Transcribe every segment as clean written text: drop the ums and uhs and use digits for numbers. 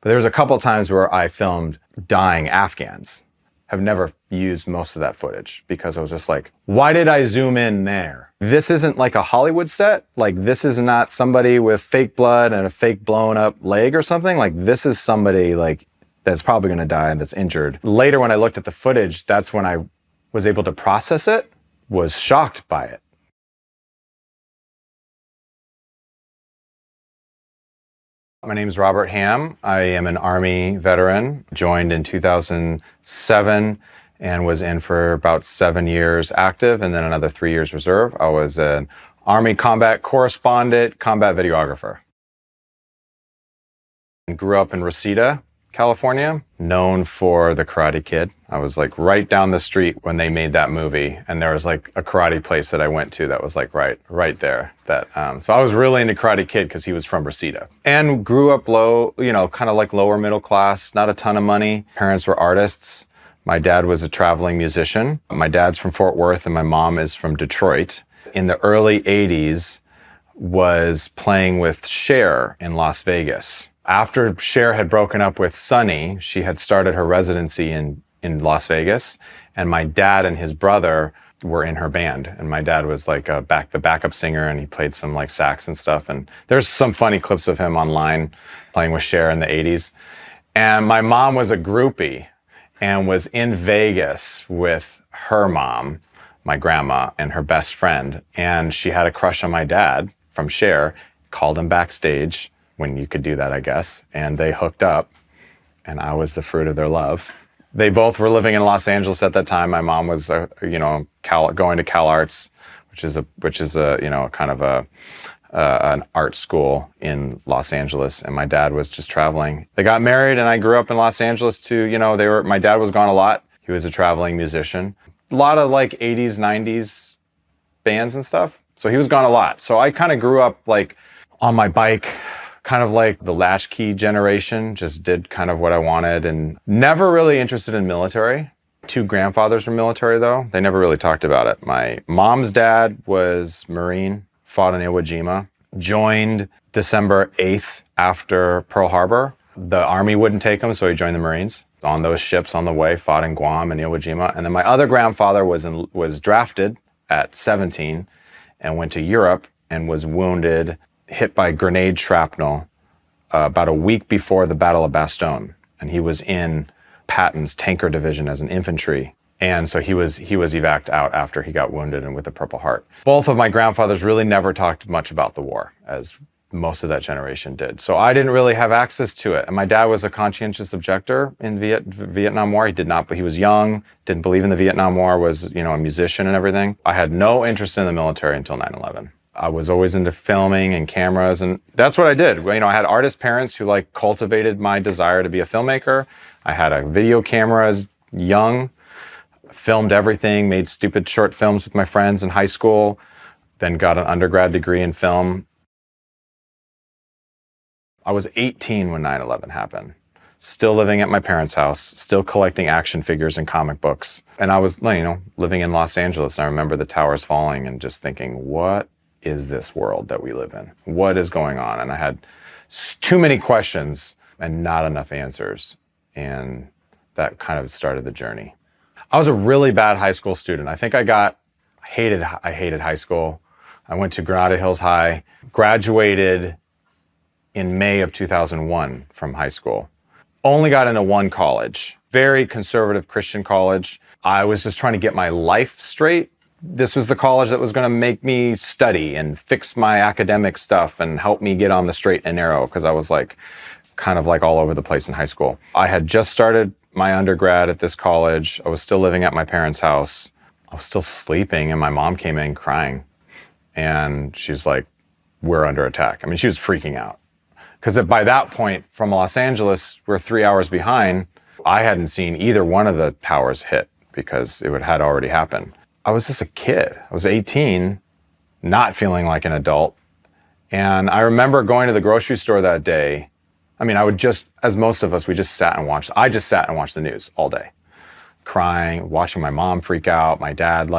But there was a couple times where I filmed dying Afghans. Have never used most of that footage because I was just like, why did I zoom in there? This isn't like a Hollywood set. Like, this is not somebody with fake blood and a fake blown up leg or something. Like, this is somebody like that's probably gonna die and that's injured. Later, when I looked at the footage, that's when I was able to process it, was shocked by it. My name is Robert Ham. I am an Army veteran, joined in 2007 and was in for about 7 years active and then another 3 years reserve. I was an Army combat correspondent, combat videographer. I grew up in Reseda, California, known for The Karate Kid. I was like right down the street when they made that movie, and there was like a karate place that I went to that was like right there. So I was really into Karate Kid because he was from Reseda. And grew up low, you know, kind of like lower middle class, not a ton of money. Parents were artists. My dad was a traveling musician. My dad's from Fort Worth and my mom is from Detroit. In the early 80s, was playing with Cher in Las Vegas. After Cher had broken up with Sonny, she had started her residency in Las Vegas, and my dad and his brother were in her band. And my dad was like the backup singer, and he played some like sax and stuff. And there's some funny clips of him online playing with Cher in the 80s. And my mom was a groupie and was in Vegas with her mom, my grandma, and her best friend. And she had a crush on my dad from Cher, called him backstage, when you could do that, I guess, and they hooked up, and I was the fruit of their love. They both were living in Los Angeles at that time. My mom was, going to Cal Arts, which is a kind of an art school in Los Angeles, and my dad was just traveling. They got married, and I grew up in Los Angeles too. My dad was gone a lot. He was a traveling musician. A lot of like 80s, 90s bands and stuff. So he was gone a lot. So I kind of grew up like on my bike, kind of like the latchkey generation, just did kind of what I wanted and never really interested in military. 2 grandfathers were military though. They never really talked about it. My mom's dad was Marine, fought in Iwo Jima, joined December 8th after Pearl Harbor. The Army wouldn't take him, so he joined the Marines. On those ships on the way, fought in Guam and Iwo Jima. And then my other grandfather was drafted at 17 and went to Europe and was wounded, hit by grenade shrapnel about a week before the Battle of Bastogne. And he was in Patton's tanker division as an infantry. And so he was evac'd out after he got wounded and with a Purple Heart. Both of my grandfathers really never talked much about the war, as most of that generation did. So I didn't really have access to it. And my dad was a conscientious objector in Vietnam War. He did not, but he was young, didn't believe in the Vietnam War, was, a musician and everything. I had no interest in the military until 9/11. I was always into filming and cameras, and that's what I did. I had artist parents who like cultivated my desire to be a filmmaker. I had a video camera as young, filmed everything, made stupid short films with my friends in high school, then got an undergrad degree in film. I was 18 when 9/11 happened, still living at my parents' house, still collecting action figures and comic books. And I was, living in Los Angeles, and I remember the towers falling and just thinking, what is this world that we live in? What is going on? And I had too many questions and not enough answers. And that kind of started the journey. I was a really bad high school student. I think I hated high school. I went to Granada Hills High, graduated in May of 2001 from high school. Only got into one college, very conservative Christian college. I was just trying to get my life straight. This was the college that was going to make me study and fix my academic stuff and help me get on the straight and narrow, because I was like kind of like all over the place in high school. I had just started my undergrad at this college. I was still living at my parents' house. I was still sleeping, and my mom came in crying, and she's like, we're under attack. I mean, she was freaking out, because by that point from Los Angeles, we're 3 hours behind. I hadn't seen either one of the towers hit because it had already happened. I was just a kid. I was 18, not feeling like an adult. And I remember going to the grocery store that day. I mean, as most of us, I just sat and watched the news all day, crying, watching my mom freak out, my dad,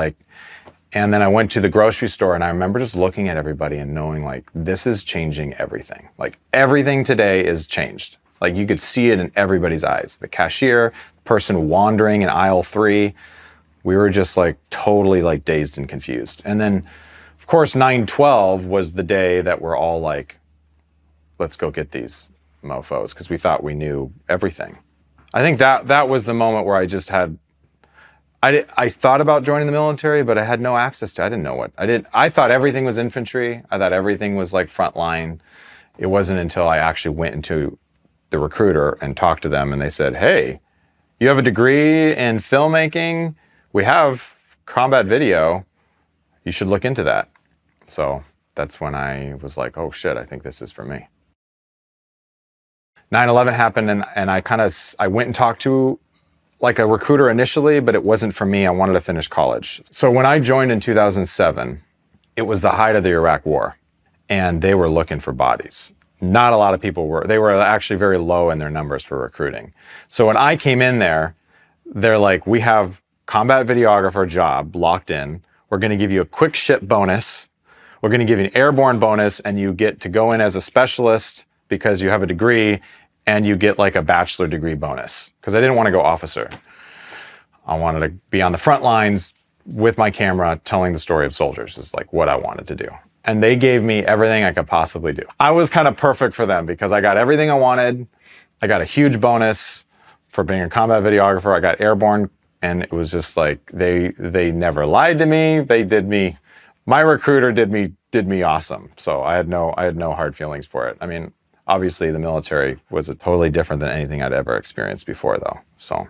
and then I went to the grocery store, and I remember just looking at everybody and knowing, this is changing everything. Everything today is changed. Like you could see it in everybody's eyes. The cashier, the person wandering in aisle 3, we were just like totally like dazed and confused. And then of course 9/12 was the day that we're all like, let's go get these mofos, because we thought we knew everything. I think that was the moment where I just had, I thought about joining the military, but I had no access to, I didn't know what, I thought everything was infantry. I thought everything was like frontline. It wasn't until I actually went into the recruiter and talked to them and they said, hey, you have a degree in filmmaking. We have combat video. You should look into that. So that's when I was like, oh shit, I think this is for me. 9/11 happened and I went and talked to like a recruiter initially, but it wasn't for me. I wanted to finish college. So when I joined in 2007, it was the height of the Iraq War and they were looking for bodies. Not a lot of people were. They were actually very low in their numbers for recruiting. So when I came in there, they're like, we have combat videographer job locked in. We're going to give you a quick ship bonus. We're going to give you an airborne bonus and you get to go in as a specialist because you have a degree, and you get like a bachelor degree bonus. Because I didn't want to go officer. I wanted to be on the front lines with my camera telling the story of soldiers is like what I wanted to do. And they gave me everything I could possibly do. I was kind of perfect for them because I got everything I wanted. I got a huge bonus for being a combat videographer. I got airborne, and it was just like they never lied to me. They did me, my recruiter did me awesome. So I had no hard feelings for it. I mean, obviously the military was totally different than anything I'd ever experienced before though. So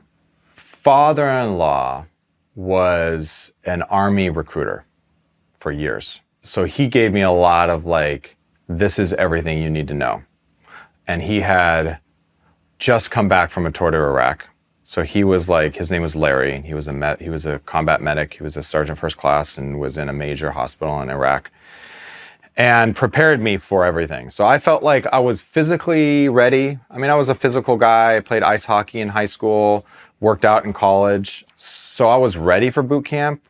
father-in-law was an Army recruiter for years. So he gave me a lot of like, this is everything you need to know. And he had just come back from a tour to Iraq. So he was like, his name was Larry, and he was a combat medic. He was a sergeant first class and was in a major hospital in Iraq and prepared me for everything. So I felt like I was physically ready. I mean, I was a physical guy. I played ice hockey in high school, worked out in college. So I was ready for boot camp.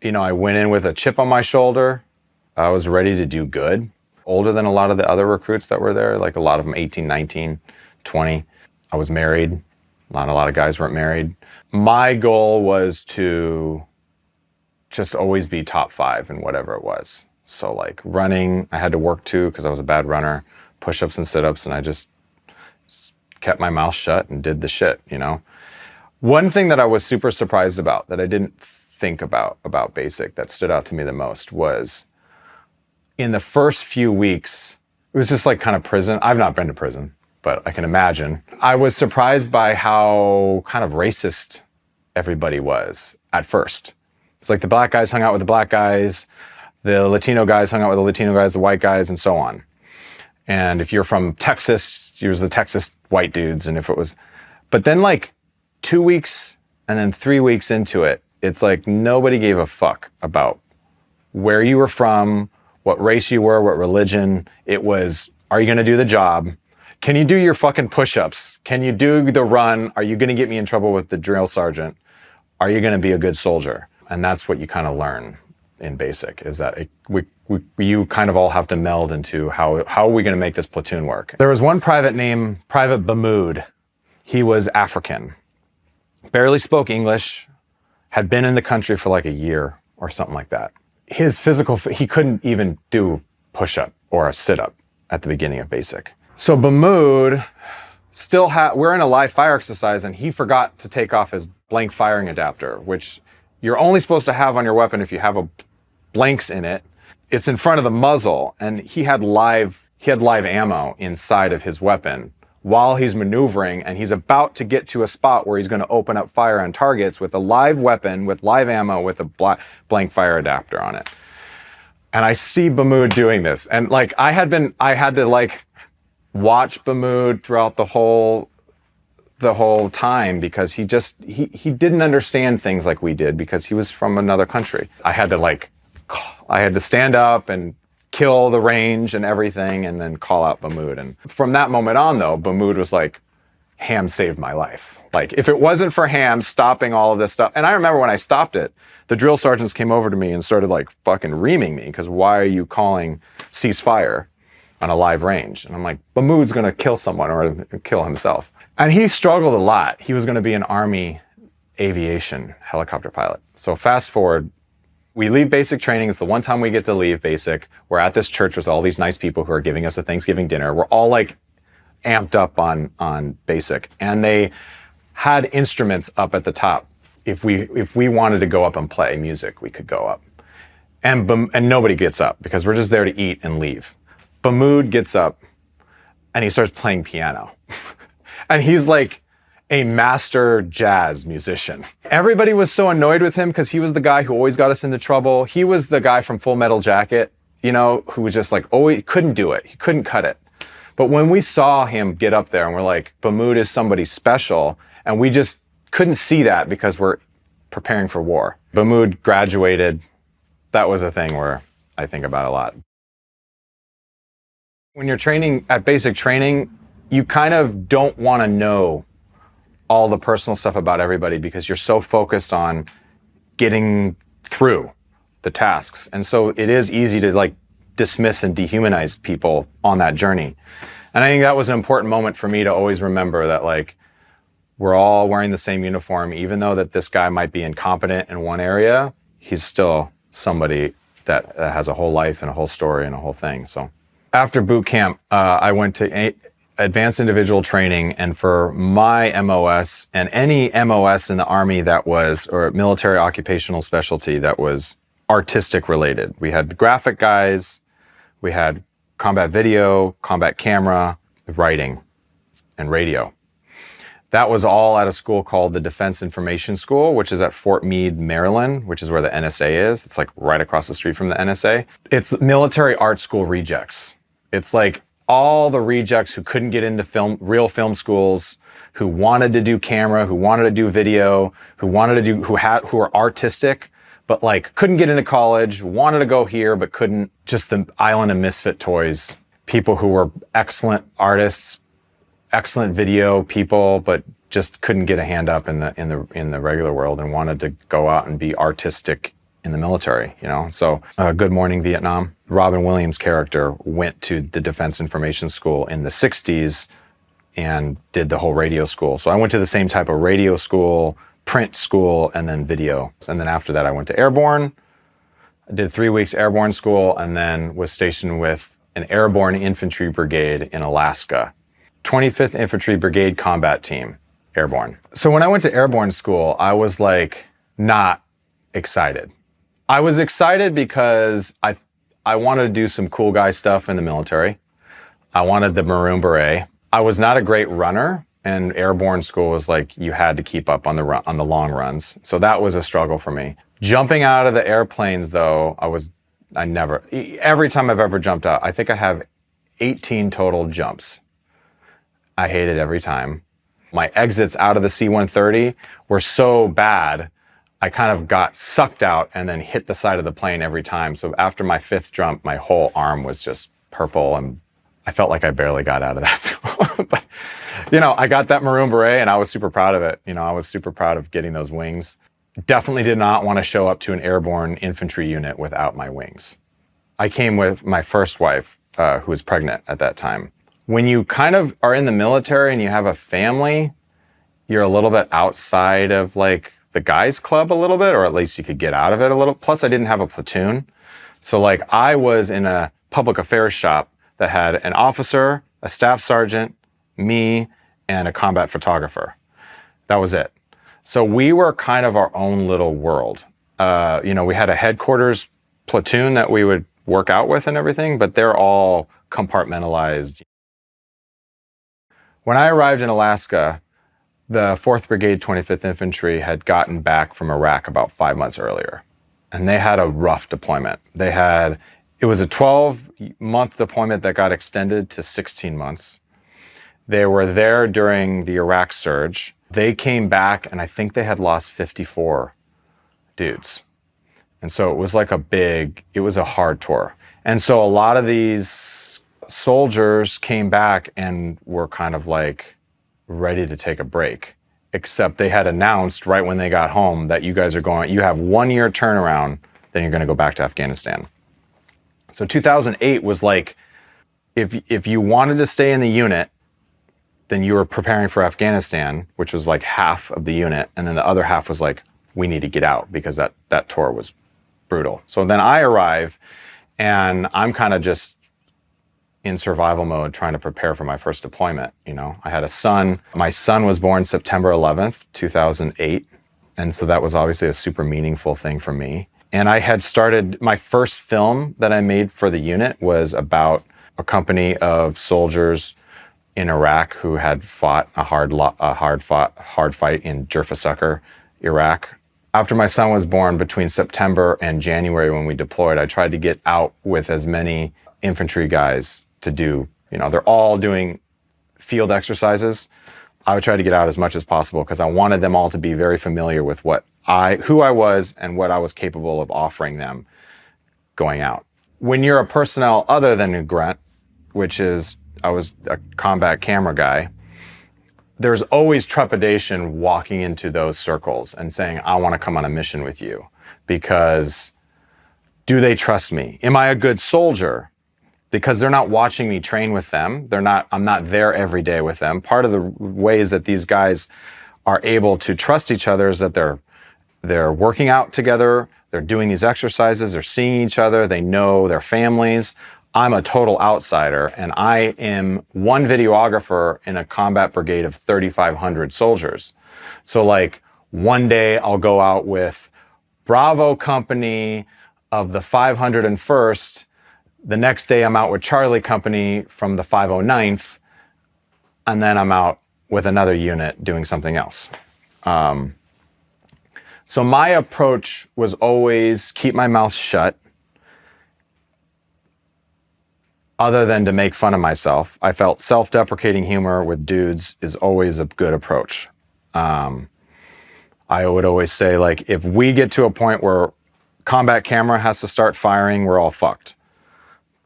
You know, I went in with a chip on my shoulder. I was ready to do good. Older than a lot of the other recruits that were there, like a lot of them 18, 19, 20. I was married. Not a lot of guys weren't married. My goal was to just always be top 5 in whatever it was. So like running, I had to work too because I was a bad runner, push-ups and sit-ups, and I just kept my mouth shut and did the shit, you know? One thing that I was super surprised about that I didn't think about basic that stood out to me the most was in the first few weeks, it was just like kind of prison. I've not been to prison, but I can imagine. I was surprised by how kind of racist everybody was at first. It's like the black guys hung out with the black guys, the Latino guys hung out with the Latino guys, the white guys, and so on. And if you're from Texas, you was the Texas white dudes. And if it was, but then like 2 weeks and then 3 weeks into it, it's like nobody gave a fuck about where you were from, what race you were, what religion. It was, are you gonna do the job? Can you do your fucking push-ups? Can you do the run? Are you gonna get me in trouble with the drill sergeant? Are you gonna be a good soldier? And that's what you kind of learn in basic, is that you kind of all have to meld into how are we gonna make this platoon work? There was one private named Private Bamood. He was African, barely spoke English, had been in the country for like a year or something like that. His physical, he couldn't even do push-up or a sit-up at the beginning of basic. So Bamood we're in a live fire exercise and he forgot to take off his blank firing adapter, which you're only supposed to have on your weapon if you have blanks in it. It's in front of the muzzle, and he had live ammo inside of his weapon while he's maneuvering, and he's about to get to a spot where he's going to open up fire on targets with a live weapon, with live ammo, with a blank fire adapter on it. And I see Bamood doing this, and like I had to like watch Bamood throughout the whole time because he didn't understand things like we did because he was from another country. I had to stand up and kill the range and everything and then call out Bamood. And from that moment on though, Bamood was like, Ham saved my life. Like if it wasn't for Ham stopping all of this stuff. And I remember when I stopped it, the drill sergeants came over to me and started like fucking reaming me because why are you calling ceasefire on a live range. And I'm like, Mahmoud's gonna kill someone or kill himself. And he struggled a lot. He was gonna be an Army aviation helicopter pilot. So fast forward, we leave basic training. It's the one time we get to leave basic. We're at this church with all these nice people who are giving us a Thanksgiving dinner. We're all like amped up on basic. And they had instruments up at the top. If we wanted to go up and play music, we could go up. And nobody gets up because we're just there to eat and leave. Mahmoud gets up and he starts playing piano. And he's like a master jazz musician. Everybody was so annoyed with him because he was the guy who always got us into trouble. He was the guy from Full Metal Jacket, you know, who was just like, oh, he couldn't do it. He couldn't cut it. But when we saw him get up there and we're like, Mahmoud is somebody special, and we just couldn't see that because we're preparing for war. Mahmoud graduated. That was a thing where I think about a lot. When you're training at basic training, you kind of don't want to know all the personal stuff about everybody because you're so focused on getting through the tasks. And so it is easy to like dismiss and dehumanize people on that journey. And I think that was an important moment for me to always remember that like, we're all wearing the same uniform, even though that this guy might be incompetent in one area, he's still somebody that has a whole life and a whole story and a whole thing. So after boot camp, I went to advanced individual training, and for my MOS and any MOS in the Army that was, or military occupational specialty that was artistic related. We had graphic guys, we had combat video, combat camera, writing, and radio. That was all at a school called the Defense Information School, which is at Fort Meade, Maryland, which is where the NSA is. It's like right across the street from the NSA. It's military art school rejects. It's like all the rejects who couldn't get into real film schools, who wanted to do camera, who wanted to do video, who are artistic, but like couldn't get into college, wanted to go here, but couldn't. Just the island of misfit toys. People who were excellent artists, excellent video people, but just couldn't get a hand up in the regular world and wanted to go out and be artistic in the military, you know? So Good Morning Vietnam. Robin Williams' character went to the Defense Information School in the 60s and did the whole radio school. So I went to the same type of radio school, print school, and then video. And then after that, I went to Airborne. I did 3 weeks Airborne school and then was stationed with an Airborne Infantry Brigade in Alaska. 25th Infantry Brigade Combat Team, Airborne. So when I went to Airborne school, I was like not excited. I was excited because I wanted to do some cool guy stuff in the military. I wanted the Maroon Beret. I was not a great runner, and Airborne school was like you had to keep up on the long runs. So that was a struggle for me. Jumping out of the airplanes though, every time I've ever jumped out, I think I have 18 total jumps. I hated every time. My exits out of the C-130 were so bad, I kind of got sucked out and then hit the side of the plane every time. So after my 5th jump, my whole arm was just purple and I felt like I barely got out of that. But, you know, I got that Maroon Beret and I was super proud of it. You know, I was super proud of getting those wings. Definitely did not want to show up to an airborne infantry unit without my wings. I came with my first wife, who was pregnant at that time. When you kind of are in the military and you have a family, you're a little bit outside of like the guys club a little bit, or at least you could get out of it a little. Plus I didn't have a platoon. So like I was in a public affairs shop that had an officer, a staff sergeant, me, and a combat photographer. That was it. So we were kind of our own little world. You know, we had a headquarters platoon that we would work out with and everything, but they're all compartmentalized. When I arrived in Alaska, the 4th Brigade 25th Infantry had gotten back from Iraq about 5 months earlier, and they had a rough deployment. It was a 12-month deployment that got extended to 16 months. They were there during the Iraq surge. They came back, and I think they had lost 54 dudes. And so it was like it was a hard tour. And so a lot of these soldiers came back and were kind of like ready to take a break, except they had announced right when they got home that you have 1 year turnaround, then you're going to go back to Afghanistan. So 2008 was like if you wanted to stay in the unit, then you were preparing for Afghanistan, which was like half of the unit. And then the other half was like, we need to get out because that tour was brutal. So then I arrive and I'm kind of just in survival mode, trying to prepare for my first deployment. You know, I had a son. My son was born September 11th, 2008. And so that was obviously a super meaningful thing for me. And I had started, my first film that I made for the unit was about a company of soldiers in Iraq who had fought a hard fight in Jurfa, Iraq. After my son was born, between September and January when we deployed, I tried to get out with as many infantry guys to do, you know, they're all doing field exercises. I would try to get out as much as possible because I wanted them all to be very familiar with who I was and what I was capable of offering them going out. When you're a personnel other than a grunt, which is, I was a combat camera guy, there's always trepidation walking into those circles and saying, I want to come on a mission with you, because do they trust me? Am I a good soldier? Because they're not watching me train with them. I'm not there every day with them. Part of the ways that these guys are able to trust each other is that they're working out together, they're doing these exercises, they're seeing each other, they know their families. I'm a total outsider, and I am one videographer in a combat brigade of 3,500 soldiers. So like one day I'll go out with Bravo Company of the 501st. The next day I'm out with Charlie Company from the 509th, and then I'm out with another unit doing something else. So my approach was always keep my mouth shut, other than to make fun of myself. I felt self-deprecating humor with dudes is always a good approach. I would always say, like, if we get to a point where combat camera has to start firing, we're all fucked.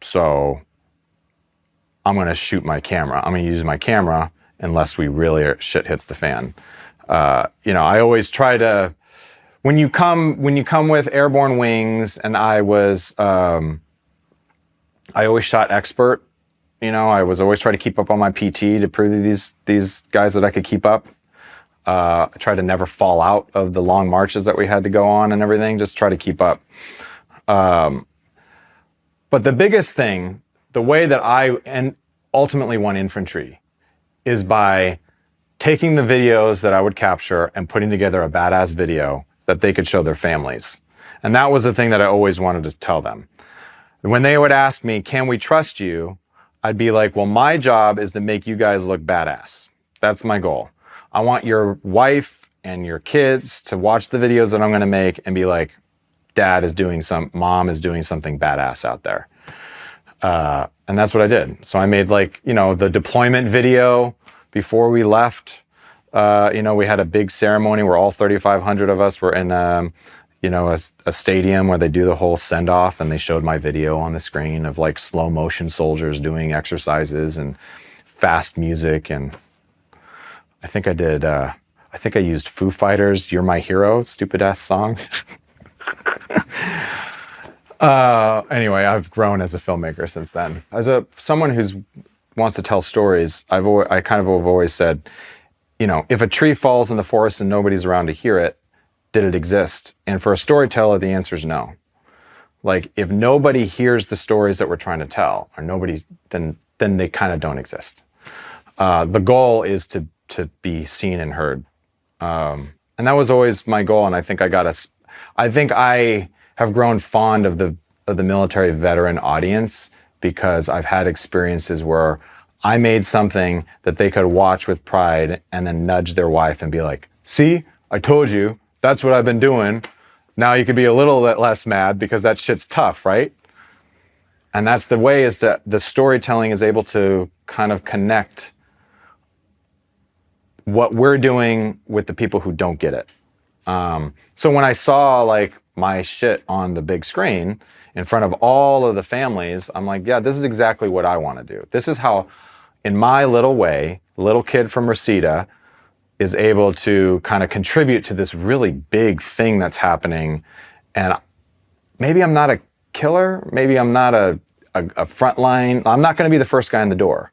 So I'm going to shoot my camera. I'm going to use my camera unless we really shit hits the fan. You know, I always try to, when you come with airborne wings, and I always shot expert. You know, I was always trying to keep up on my PT to prove to these guys that I could keep up. I tried to never fall out of the long marches that we had to go on and everything, just try to keep up. But the biggest thing, the way that I ultimately won infantry, is by taking the videos that I would capture and putting together a badass video that they could show their families. And that was the thing that I always wanted to tell them. When they would ask me, can we trust you? I'd be like, well, my job is to make you guys look badass. That's my goal. I want your wife and your kids to watch the videos that I'm going to make and be like, mom is doing something badass out there. And that's what I did. So I made, like, you know, the deployment video before we left. You know, we had a big ceremony where all 3,500 of us were in, you know, a stadium where they do the whole send off, and they showed my video on the screen of like slow motion soldiers doing exercises and fast music. And I think I used Foo Fighters' You're My Hero, stupid ass song. Anyway, I've grown as a filmmaker since then. As someone who wants to tell stories, I kind of have always said, you know, if a tree falls in the forest and nobody's around to hear it, did it exist? And for a storyteller, the answer is no. Like, if nobody hears the stories that we're trying to tell, or then they kind of don't exist. The goal is to be seen and heard. And that was always my goal. And I think I have grown fond of the military veteran audience, because I've had experiences where I made something that they could watch with pride and then nudge their wife and be like, see, I told you, that's what I've been doing. Now you could be a little bit less mad because that shit's tough, right? And that's the way, is that the storytelling is able to kind of connect what we're doing with the people who don't get it. So when I saw like my shit on the big screen in front of all of the families, I'm like, yeah, this is exactly what I want to do. This is how, in my little way, little kid from Reseda is able to kind of contribute to this really big thing that's happening. And maybe I'm not a killer, maybe I'm not a front line. I'm not going to be the first guy in the door.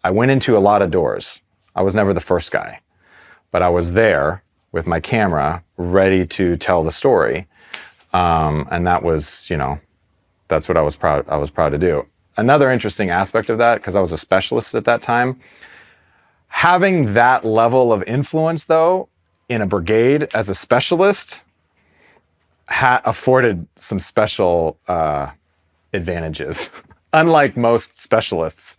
I went into a lot of doors. I was never the first guy, but I was there with my camera ready to tell the story. And that was, you know, that's what I was proud to do. Another interesting aspect of that, because I was a specialist at that time, having that level of influence though in a brigade as a specialist afforded some special advantages. Unlike most specialists,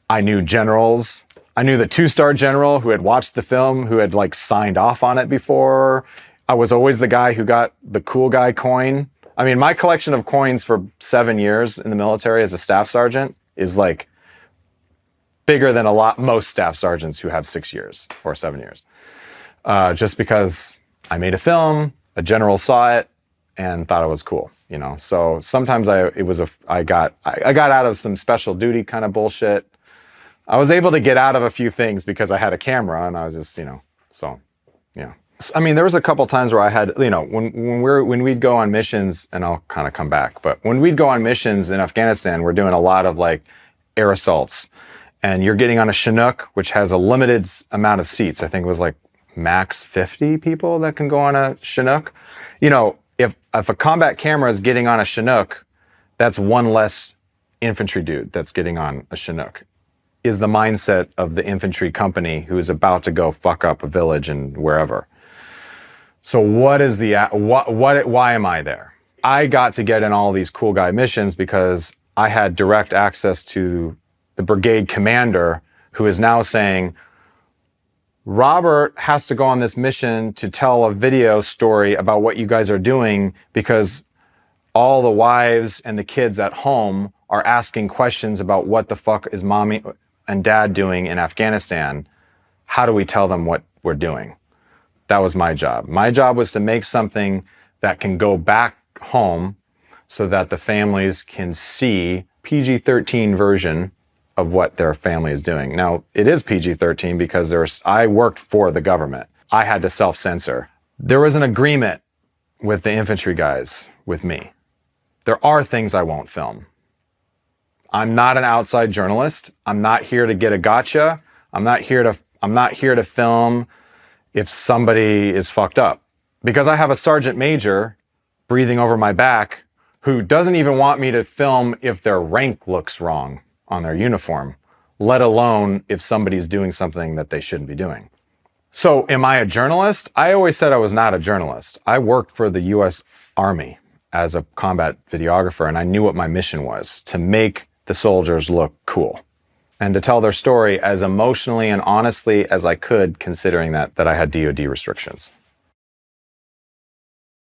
I knew generals. I knew the 2-star general who had watched the film, who had like signed off on it before. I was always the guy who got the cool guy coin. I mean, my collection of coins for 7 years in the military as a staff sergeant is like bigger than most staff sergeants who have 6 years or 7 years. Just because I made a film, a general saw it and thought it was cool, you know? So sometimes I got out of some special duty kind of bullshit. I was able to get out of a few things because I had a camera and I was just, you know, so yeah. I mean, there was a couple times where I had, you know, when we'd go on missions, and I'll kind of come back, but when we'd go on missions in Afghanistan, we're doing a lot of like air assaults, and you're getting on a Chinook, which has a limited amount of seats. I think it was like max 50 people that can go on a Chinook. You know, if a combat camera is getting on a Chinook, that's one less infantry dude that's getting on a Chinook, is the mindset of the infantry company who is about to go fuck up a village and wherever. So why am I there? I got to get in all these cool guy missions because I had direct access to the brigade commander, who is now saying, Robert has to go on this mission to tell a video story about what you guys are doing because all the wives and the kids at home are asking questions about what the fuck is mommy and dad doing in Afghanistan. How do we tell them what we're doing? That was my job. My job was to make something that can go back home so that the families can see PG-13 version of what their family is doing. Now, it is PG-13 because I worked for the government. I had to self-censor. There was an agreement with the infantry guys, with me. There are things I won't film. I'm not an outside journalist. I'm not here to get a gotcha. I'm not here to film if somebody is fucked up. Because I have a sergeant major breathing over my back who doesn't even want me to film if their rank looks wrong on their uniform, let alone if somebody's doing something that they shouldn't be doing. So am I a journalist? I always said I was not a journalist. I worked for the US Army as a combat videographer, and I knew what my mission was: to make the soldiers look cool and to tell their story as emotionally and honestly as I could, considering that I had DoD restrictions.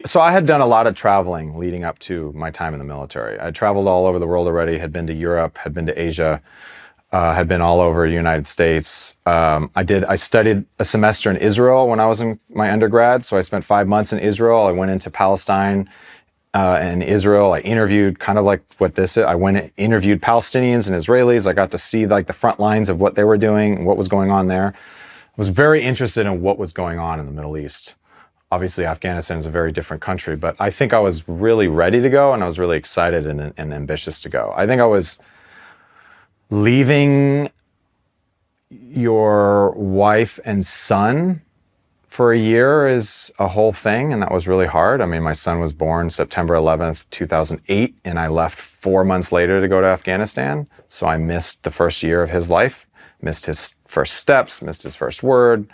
So I had done a lot of traveling leading up to my time in the military. I traveled all over the world already, had been to Europe, had been to Asia, had been all over the United States. I studied a semester in Israel when I was in my undergrad. So I spent 5 months in Israel. I went into Palestine and Israel. I interviewed, kind of like what this is. I went and interviewed Palestinians and Israelis. I got to see like the front lines of what they were doing and what was going on there. I was very interested in what was going on in the Middle East. Obviously, Afghanistan is a very different country, but I think I was really ready to go, and I was really excited and ambitious to go. I think I was leaving your wife and son for a year is a whole thing, and that was really hard. I mean, my son was born September 11th, 2008, and I left 4 months later to go to Afghanistan. So I missed the first year of his life, missed his first steps, missed his first word,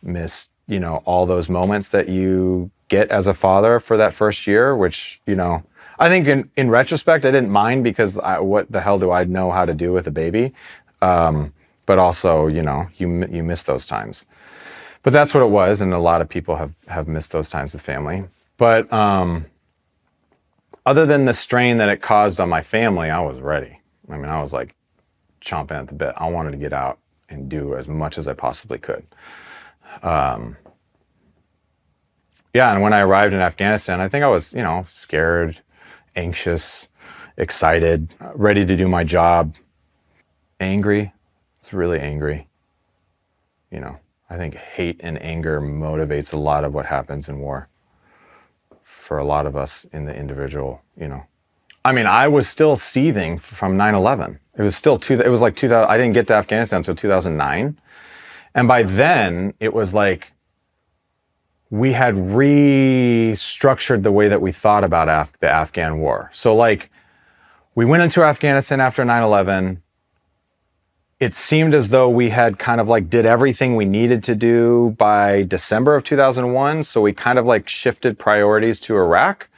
missed, you know, all those moments that you get as a father for that first year, which, you know, I think in retrospect, I didn't mind because what the hell do I know how to do with a baby? But also, you know, you miss those times. But that's what it was, and a lot of people have missed those times with family. But other than the strain that it caused on my family, I was ready. I mean, I was like chomping at the bit. I wanted to get out and do as much as I possibly could. Yeah, and when I arrived in Afghanistan, I think I was, you know, scared, anxious, excited, ready to do my job, angry. I was really angry. You know, I think hate and anger motivates a lot of what happens in war for a lot of us in the individual, you know. I mean, I was still seething from 9/11. It was still it was like 2000. I didn't get to Afghanistan until 2009. And by then it was like, we had restructured the way that we thought about the Afghan war. So like, we went into Afghanistan after 9/11. It seemed as though we had kind of like did everything we needed to do by December of 2001. So we kind of like shifted priorities to Iraq.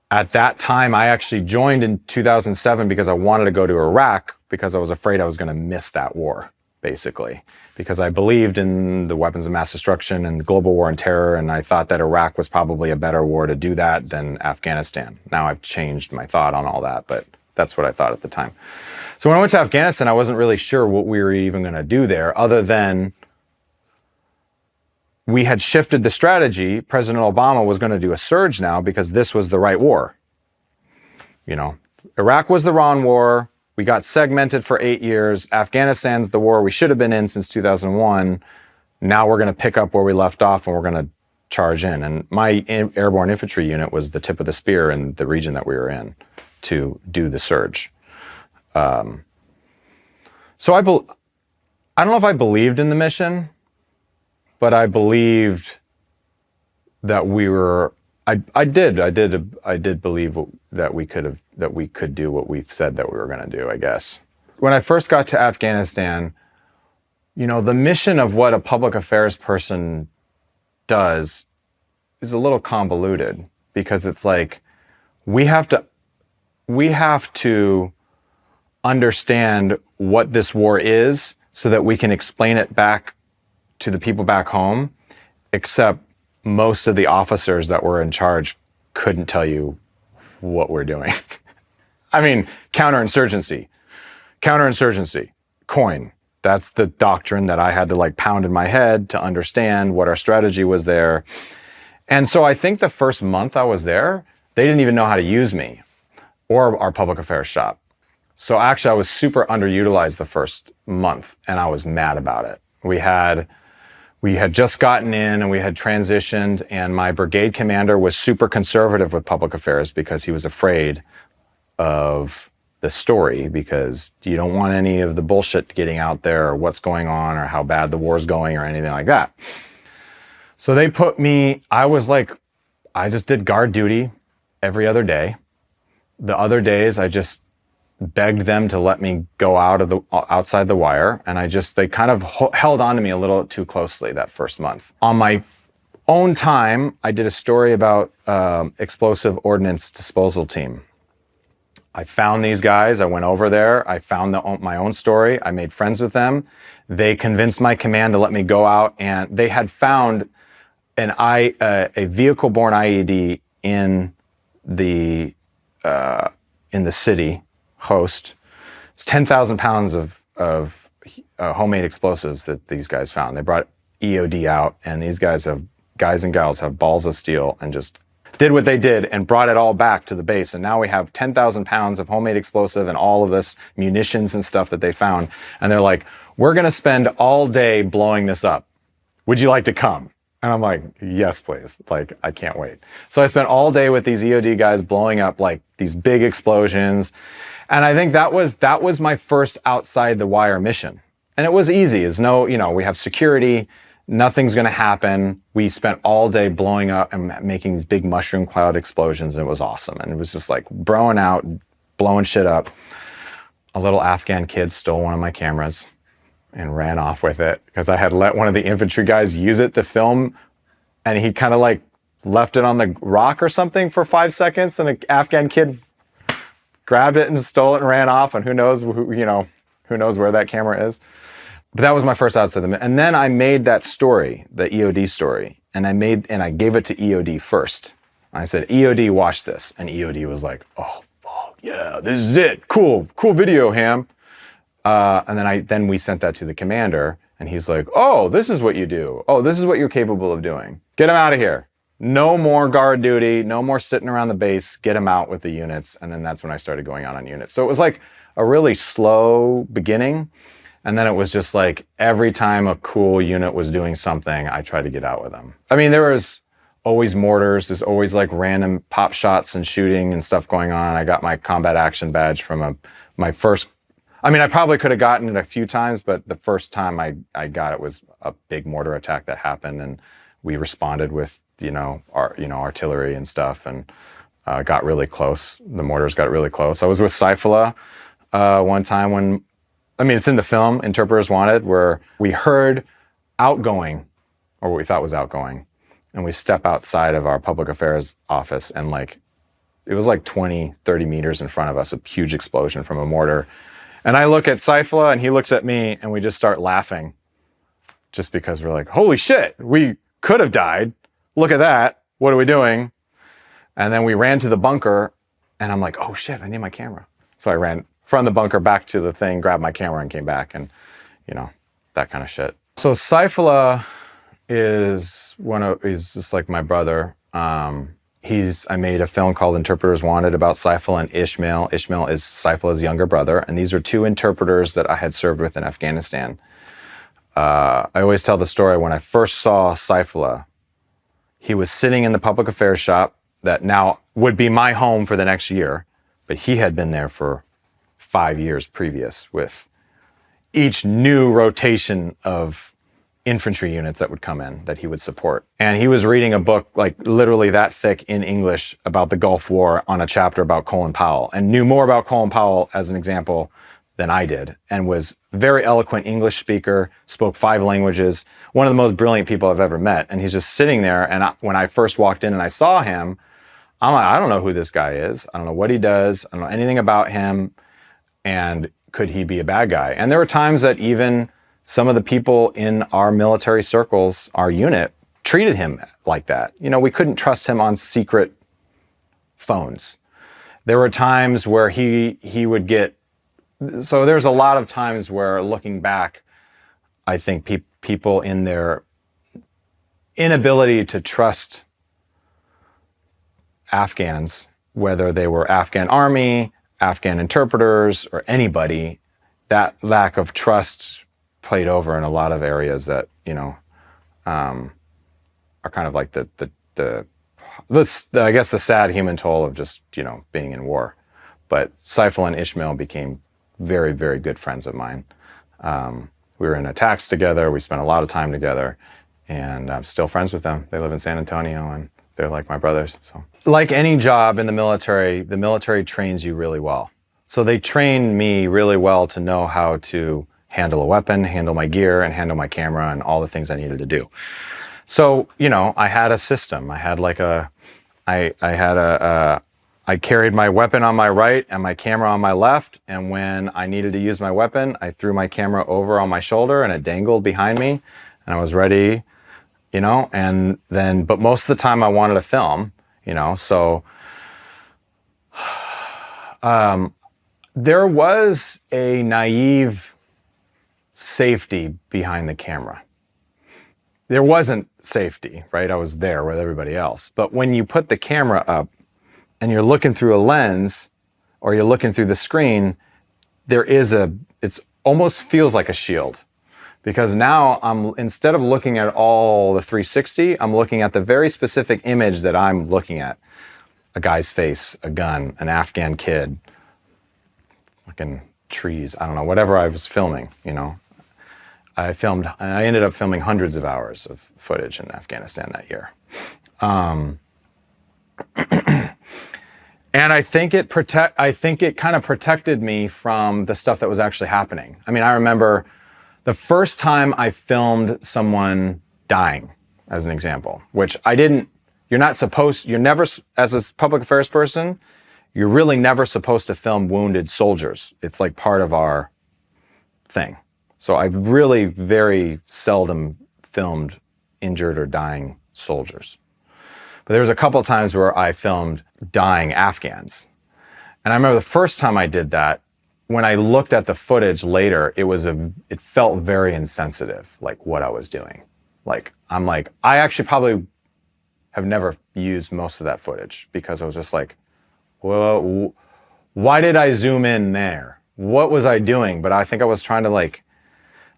At that time, I actually joined in 2007 because I wanted to go to Iraq because I was afraid I was going to miss that war, basically. Because I believed in the weapons of mass destruction and the global war on terror, and I thought that Iraq was probably a better war to do that than Afghanistan. Now I've changed my thought on all that, but that's what I thought at the time. So when I went to Afghanistan, I wasn't really sure what we were even going to do there, other than we had shifted the strategy. President Obama was going to do a surge now because this was the right war. You know, Iraq was the wrong war. We got segmented for 8 years. Afghanistan's the war we should have been in since 2001. Now we're going to pick up where we left off and we're going to charge in. And my airborne infantry unit was the tip of the spear in the region that we were in to do the surge. So I don't know if I believed in the mission, but I believed that we were. I did believe that we could do what we said that we were going to do, I guess. When I first got to Afghanistan, you know, the mission of what a public affairs person does is a little convoluted, because it's like we have to understand what this war is so that we can explain it back to the people back home, except most of the officers that were in charge couldn't tell you what we're doing. I mean, counterinsurgency, COIN. That's the doctrine that I had to like pound in my head to understand what our strategy was there. And so I think the first month I was there, they didn't even know how to use me or our public affairs shop. So actually I was super underutilized the first month, and I was mad about it. We had just gotten in and we had transitioned, and my brigade commander was super conservative with public affairs because he was afraid of the story, because you don't want any of the bullshit getting out there or what's going on or how bad the war's going or anything like that. So they put me, I just did guard duty every other day. The other days I just begged them to let me go outside the wire, and they kind of held on to me a little too closely that first month. On my own time, I did a story about explosive ordnance disposal team. I found these guys, I went over there, I found my own story, I made friends with them. They convinced my command to let me go out, and they had found a vehicle-borne IED in the city host. It's 10,000 pounds of homemade explosives that these guys found. They brought EOD out, and these guys and gals have balls of steel and just did what they did and brought it all back to the base. And now we have 10,000 pounds of homemade explosive and all of this munitions and stuff that they found. And they're like, we're going to spend all day blowing this up. Would you like to come? And I'm like, yes, please. Like, I can't wait. So I spent all day with these EOD guys blowing up like these big explosions. And I think that was my first outside the wire mission. And it was easy. It's we have security. Nothing's going to happen. We spent all day blowing up and making these big mushroom cloud explosions. And it was awesome. And it was just like broing out, blowing shit up. A little Afghan kid stole one of my cameras and ran off with it because I had let one of the infantry guys use it to film, and he kind of like left it on the rock or something for 5 seconds, and an Afghan kid grabbed it and stole it and ran off, and who knows where that camera is. But that was my first outside the, and then I made that story, the EOD story, and I gave it to EOD first. I said, EOD, watch this. And EOD was like, oh, fuck, yeah, this is it. Cool video, Ham. And then we sent that to the commander, and he's like, oh, this is what you do. Oh, this is what you're capable of doing. Get him out of here. No more guard duty, no more sitting around the base, get him out with the units. And then that's when I started going out on units. So it was like a really slow beginning. And then it was just like every time a cool unit was doing something, I tried to get out with them. I mean, there was always mortars. There's always like random pop shots and shooting and stuff going on. I got my combat action badge from my first. I mean, I probably could have gotten it a few times, but the first time I got it was a big mortar attack that happened, and we responded with artillery and stuff, and got really close. The mortars got really close. I was with Cyphala one time when, I mean, it's in the film Interpreters Wanted, where we heard outgoing, or what we thought was outgoing, and we step outside of our public affairs office, and like it was like 20, 30 meters in front of us, a huge explosion from a mortar. And I look at Cyphala and he looks at me, and we just start laughing just because we're like, holy shit, we could have died. Look at that. What are we doing? And then we ran to the bunker, and I'm like, oh shit, I need my camera. So I ran from the bunker back to the thing, grabbed my camera, and came back, and that kind of shit. So Cyphala is he's just like my brother. I made a film called Interpreters Wanted about Cyphala and Ishmael. Ishmael is Cyphala's younger brother, and these are two interpreters that I had served with in Afghanistan. I always tell the story, when I first saw Cyphala, he was sitting in the public affairs shop that now would be my home for the next year, but he had been there for 5 years previous, with each new rotation of infantry units that would come in that he would support. And he was reading a book like literally that thick in English about the Gulf War on a chapter about Colin Powell, and knew more about Colin Powell as an example than I did, and was very eloquent English speaker, spoke 5 languages, one of the most brilliant people I've ever met. And he's just sitting there, and when I first walked in and I saw him, I'm like, I don't know who this guy is. I don't know what he does. I don't know anything about him. And could he be a bad guy? And there were times that even some of the people in our military circles, our unit, treated him like that. We couldn't trust him on secret phones. There were times where he would get, so there's a lot of times where, looking back, I think people in their inability to trust Afghans, whether they were Afghan army, Afghan interpreters, or anybody, that lack of trust played over in a lot of areas that, are kind of like I guess the sad human toll of just, being in war. But Cyphala and Ishmael became very, very good friends of mine. We were in attacks together. We spent a lot of time together, and I'm still friends with them. They live in San Antonio, and they're like my brothers. So, like any job in the military trains you really well. So they trained me really well to know how to handle a weapon, handle my gear, and handle my camera, and all the things I needed to do. So, I had a system. I had like I carried my weapon on my right and my camera on my left. And when I needed to use my weapon, I threw my camera over on my shoulder, and it dangled behind me, and I was ready, and then, but most of the time I wanted to film, so there was a naive safety behind the camera. There wasn't safety, right? I was there with everybody else. But when you put the camera up and you're looking through a lens, or you're looking through the screen, it's almost feels like a shield. Because now instead of looking at all the 360, I'm looking at the very specific image that I'm looking at. A guy's face, a gun, an Afghan kid, fucking trees, I don't know, whatever I was filming, I ended up filming hundreds of hours of footage in Afghanistan that year. And I think it kind of protected me from the stuff that was actually happening. I mean, I remember the first time I filmed someone dying, as an example, which you're never, as a public affairs person, you're really never supposed to film wounded soldiers. It's like part of our thing. So I've really very seldom filmed injured or dying soldiers. But there was a couple of times where I filmed dying Afghans. And I remember the first time I did that, when I looked at the footage later, it felt very insensitive, like what I was doing. I actually probably have never used most of that footage, because I was just like, well, why did I zoom in there? What was I doing? But I think I was trying to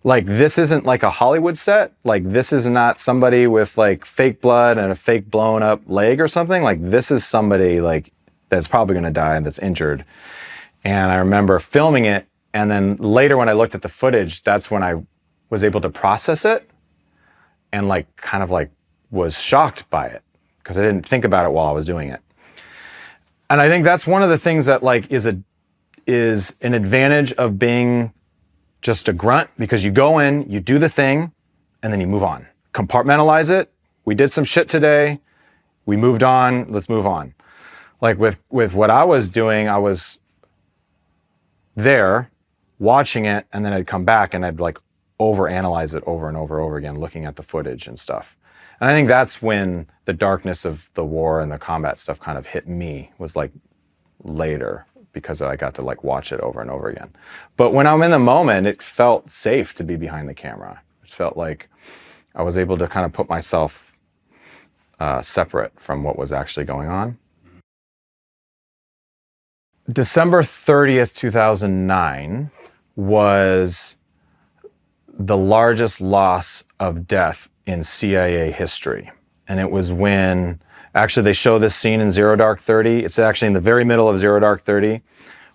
Like, this isn't like a Hollywood set. Like, this is not somebody with like fake blood and a fake blown up leg or something. Like, this is somebody like that's probably going to die and that's injured. And I remember filming it. And then later when I looked at the footage, that's when I was able to process it and like kind of like was shocked by it because I didn't think about it while I was doing it. And I think that's one of the things that like is an advantage of being just a grunt, because you go in, you do the thing, and then you move on. Compartmentalize it. We did some shit today. We moved on. Let's move on. Like with what I was doing, I was there watching it, and then I'd come back and I'd like overanalyze it over and over again, looking at the footage and stuff. And I think that's when the darkness of the war and the combat stuff kind of hit me, was like later, because I got to like watch it over and over again. But when I'm in the moment, it felt safe to be behind the camera. It felt like I was able to kind of put myself separate from what was actually going on. December 30th, 2009 was the largest loss of death in CIA history. And it was when, actually they show this scene in Zero Dark 30. It's actually in the very middle of Zero Dark 30.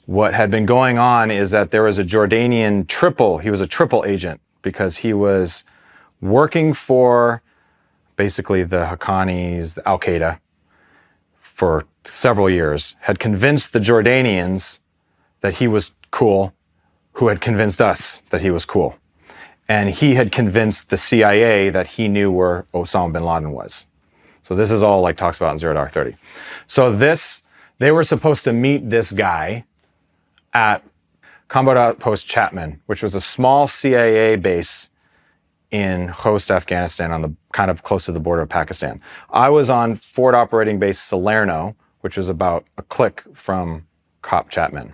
What had been going on is that there was a Jordanian he was a triple agent, because he was working for basically the Haqqanis, the Al-Qaeda, for several years, had convinced the Jordanians that he was cool, who had convinced us that he was cool. And he had convinced the CIA that he knew where Osama bin Laden was. So this is all like talks about in Zero Dark 30. So they were supposed to meet this guy at Combat Outpost Chapman, which was a small CIA base in Khost, Afghanistan, on the kind of close to the border of Pakistan. I was on Forward Operating Base Salerno, which was about a click from Cop Chapman.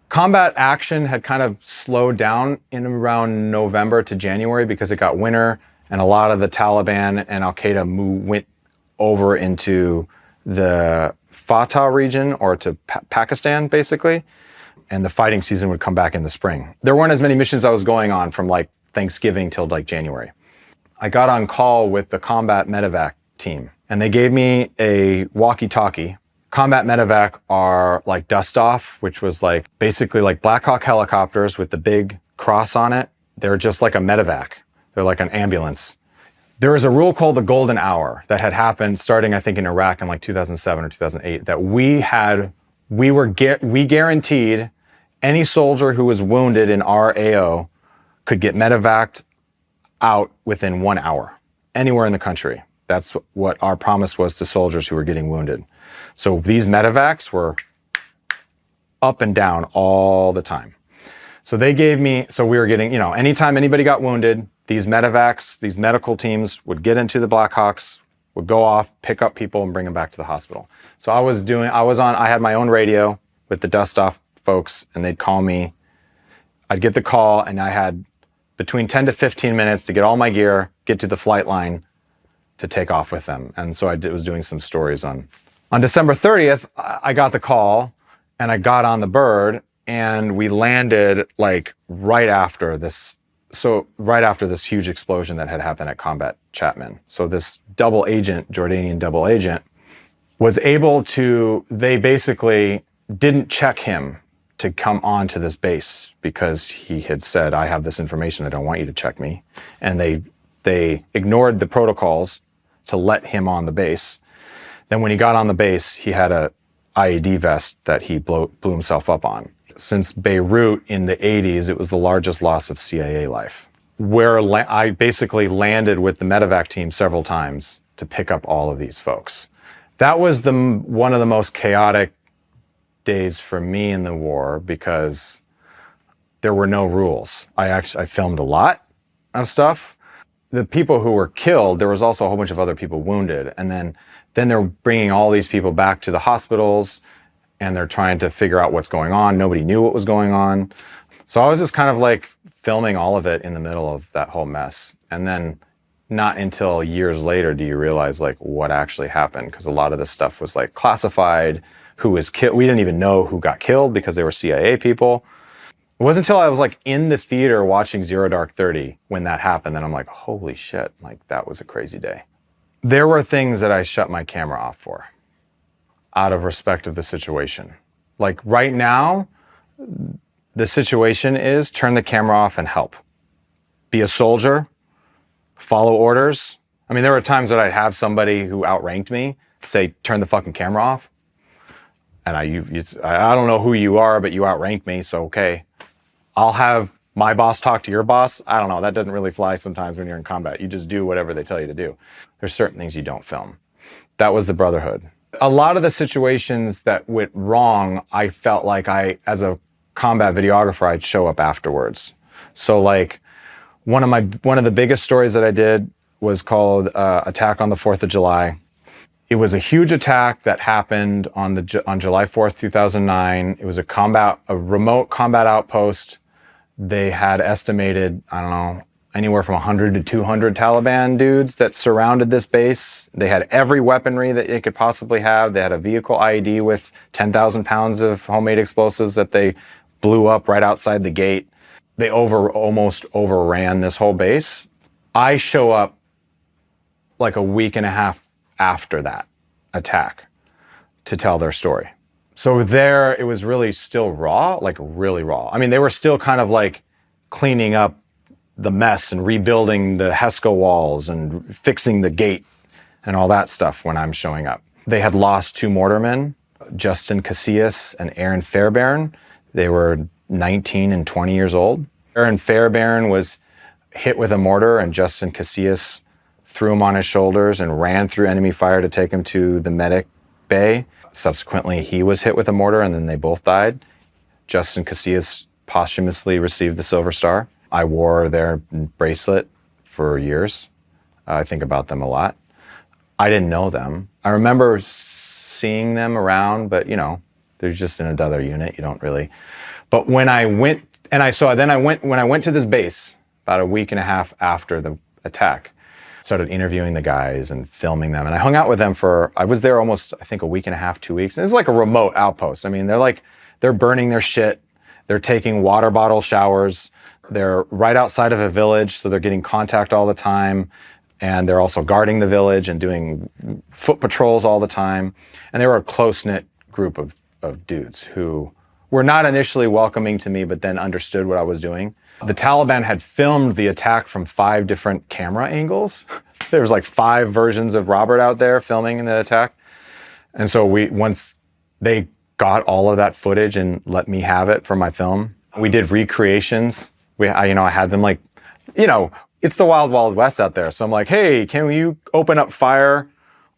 Combat action had kind of slowed down in around November to January because it got winter, and a lot of the Taliban and Al-Qaeda went over into the Fatah region, or to Pakistan, basically. And the fighting season would come back in the spring. There weren't as many missions I was going on from like Thanksgiving till like January. I got on call with the combat medevac team, and they gave me a walkie-talkie. Combat medevac are like dust off, which was like basically like Black Hawk helicopters with the big cross on it. They're just like a medevac. They're like an ambulance. There is a rule called the Golden Hour that had happened starting, I think, in Iraq in like 2007 or 2008, that we guaranteed any soldier who was wounded in our AO could get medevaced out within 1 hour, anywhere in the country. That's what our promise was to soldiers who were getting wounded. So these medevacs were up and down all the time. So we were getting, anytime anybody got wounded, these medevacs, these medical teams would get into the Black Hawks, would go off, pick up people and bring them back to the hospital. So I had my own radio with the dust off folks, and they'd call me. I'd get the call, and I had between 10 to 15 minutes to get all my gear, get to the flight line to take off with them. And so I was doing some stories on December 30th, I got the call and I got on the bird, and we landed like right after this huge explosion that had happened at Combat Chapman. So this Jordanian double agent was able to, they basically didn't check him to come on to this base because he had said, I have this information, I don't want you to check me. And they ignored the protocols to let him on the base. Then when he got on the base, he had a IED vest that he blew himself up on. Since Beirut in the 80s, it was the largest loss of CIA life, where I basically landed with the medevac team several times to pick up all of these folks. That was one of the most chaotic days for me in the war, because there were no rules. I filmed a lot of stuff. The people who were killed, there was also a whole bunch of other people wounded. And then they're bringing all these people back to the hospitals, and they're trying to figure out what's going on. Nobody knew what was going on. So I was just kind of like filming all of it in the middle of that whole mess. And then not until years later do you realize like what actually happened, because a lot of this stuff was like classified, who was killed. We didn't even know who got killed because they were CIA people. It wasn't until I was like in the theater watching Zero Dark 30 when that happened that I'm like, holy shit, like that was a crazy day. There were things that I shut my camera off for out of respect of the situation. Like right now, the situation is turn the camera off and help. Be a soldier, follow orders. I mean, there were times that I'd have somebody who outranked me say, turn the fucking camera off. And I don't know who you are, but you outrank me, so okay. I'll have my boss talk to your boss. I don't know, that doesn't really fly sometimes when you're in combat. You just do whatever they tell you to do. There's certain things you don't film. That was the brotherhood. A lot of the situations that went wrong, I felt like as a combat videographer, I'd show up afterwards. So like one of the biggest stories that I did was called Attack on the 4th of July. It was a huge attack that happened on July 4th, 2009. It was a remote combat outpost. They had estimated, I don't know, anywhere from 100 to 200 Taliban dudes that surrounded this base. They had every weaponry that they could possibly have. They had a vehicle IED with 10,000 pounds of homemade explosives that they blew up right outside the gate. They almost overran this whole base. I show up like a week and a half after that attack to tell their story. So there, it was really still raw, like really raw. I mean, they were still kind of like cleaning up the mess and rebuilding the Hesco walls and fixing the gate and all that stuff when I'm showing up. They had lost 2 mortarmen, Justin Casillas and Aaron Fairbairn. They were 19 and 20 years old. Aaron Fairbairn was hit with a mortar and Justin Casillas threw him on his shoulders and ran through enemy fire to take him to the medic bay. Subsequently, he was hit with a mortar and then they both died. Justin Casillas posthumously received the Silver Star. I wore their bracelet for years. I think about them a lot. I didn't know them. I remember seeing them around, but you know, they're just in another unit. You don't really. But when I went when I went to this base about a week and a half after the attack, started interviewing the guys and filming them. And I hung out with them I was there almost, I think, a week and a half, 2 weeks. And it's like a remote outpost. I mean, they're burning their shit. They're taking water bottle showers. They're right outside of a village, so they're getting contact all the time. And they're also guarding the village and doing foot patrols all the time. And they were a close-knit group of dudes who were not initially welcoming to me, but then understood what I was doing. The Taliban had filmed the attack from 5 different camera angles. There was like 5 versions of Robert out there filming the attack. And so once they got all of that footage and let me have it for my film, we did recreations. I had them like, it's the wild, wild west out there. So I'm like, hey, can you open up fire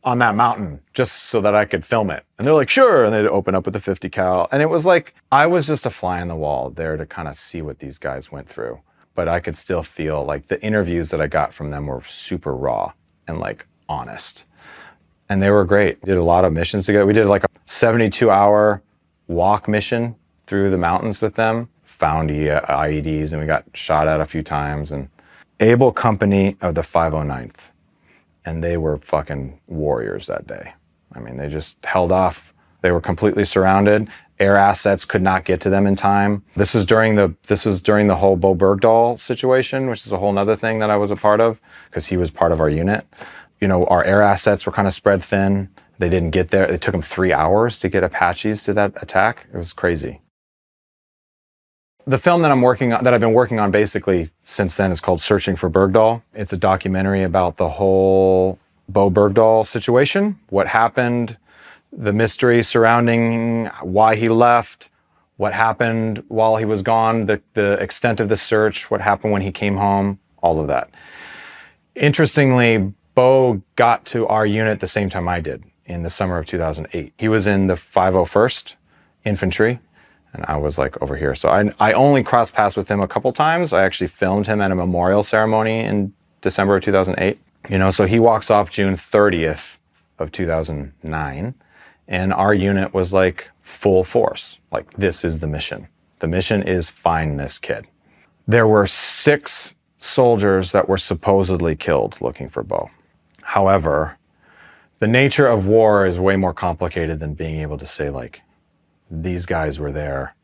on that mountain just so that I could film it? And they're like, sure. And they'd open up with a 50 cal. And it was like, I was just a fly on the wall there to kind of see what these guys went through. But I could still feel like the interviews that I got from them were super raw and like honest. And they were great. We did a lot of missions together. We did like a 72-hour walk mission through the mountains with them, found IEDs, and we got shot at a few times. And able company of the 509th. And they were fucking warriors that day. I mean, they just held off. They were completely surrounded. Air assets could not get to them in time. This was during the whole Bo Bergdahl situation, which is a whole nother thing that I was a part of because he was part of our unit. Our air assets were kind of spread thin. They didn't get there. It took them 3 hours to get Apaches to that attack. It was crazy. The film that I've been working on basically since then is called Searching for Bergdahl. It's a documentary about the whole Bo Bergdahl situation, what happened, the mystery surrounding why he left, what happened while he was gone, the extent of the search, what happened when he came home, all of that. Interestingly, Bo got to our unit the same time I did, in the summer of 2008. He was in the 501st Infantry, and I was like over here. So I only crossed paths with him a couple times. I actually filmed him at a memorial ceremony in December of 2008. So he walks off June 30th of 2009, and our unit was like full force. Like, this is the mission. The mission is find this kid. There were 6 soldiers that were supposedly killed looking for Bo. However, the nature of war is way more complicated than being able to say, like, these guys were there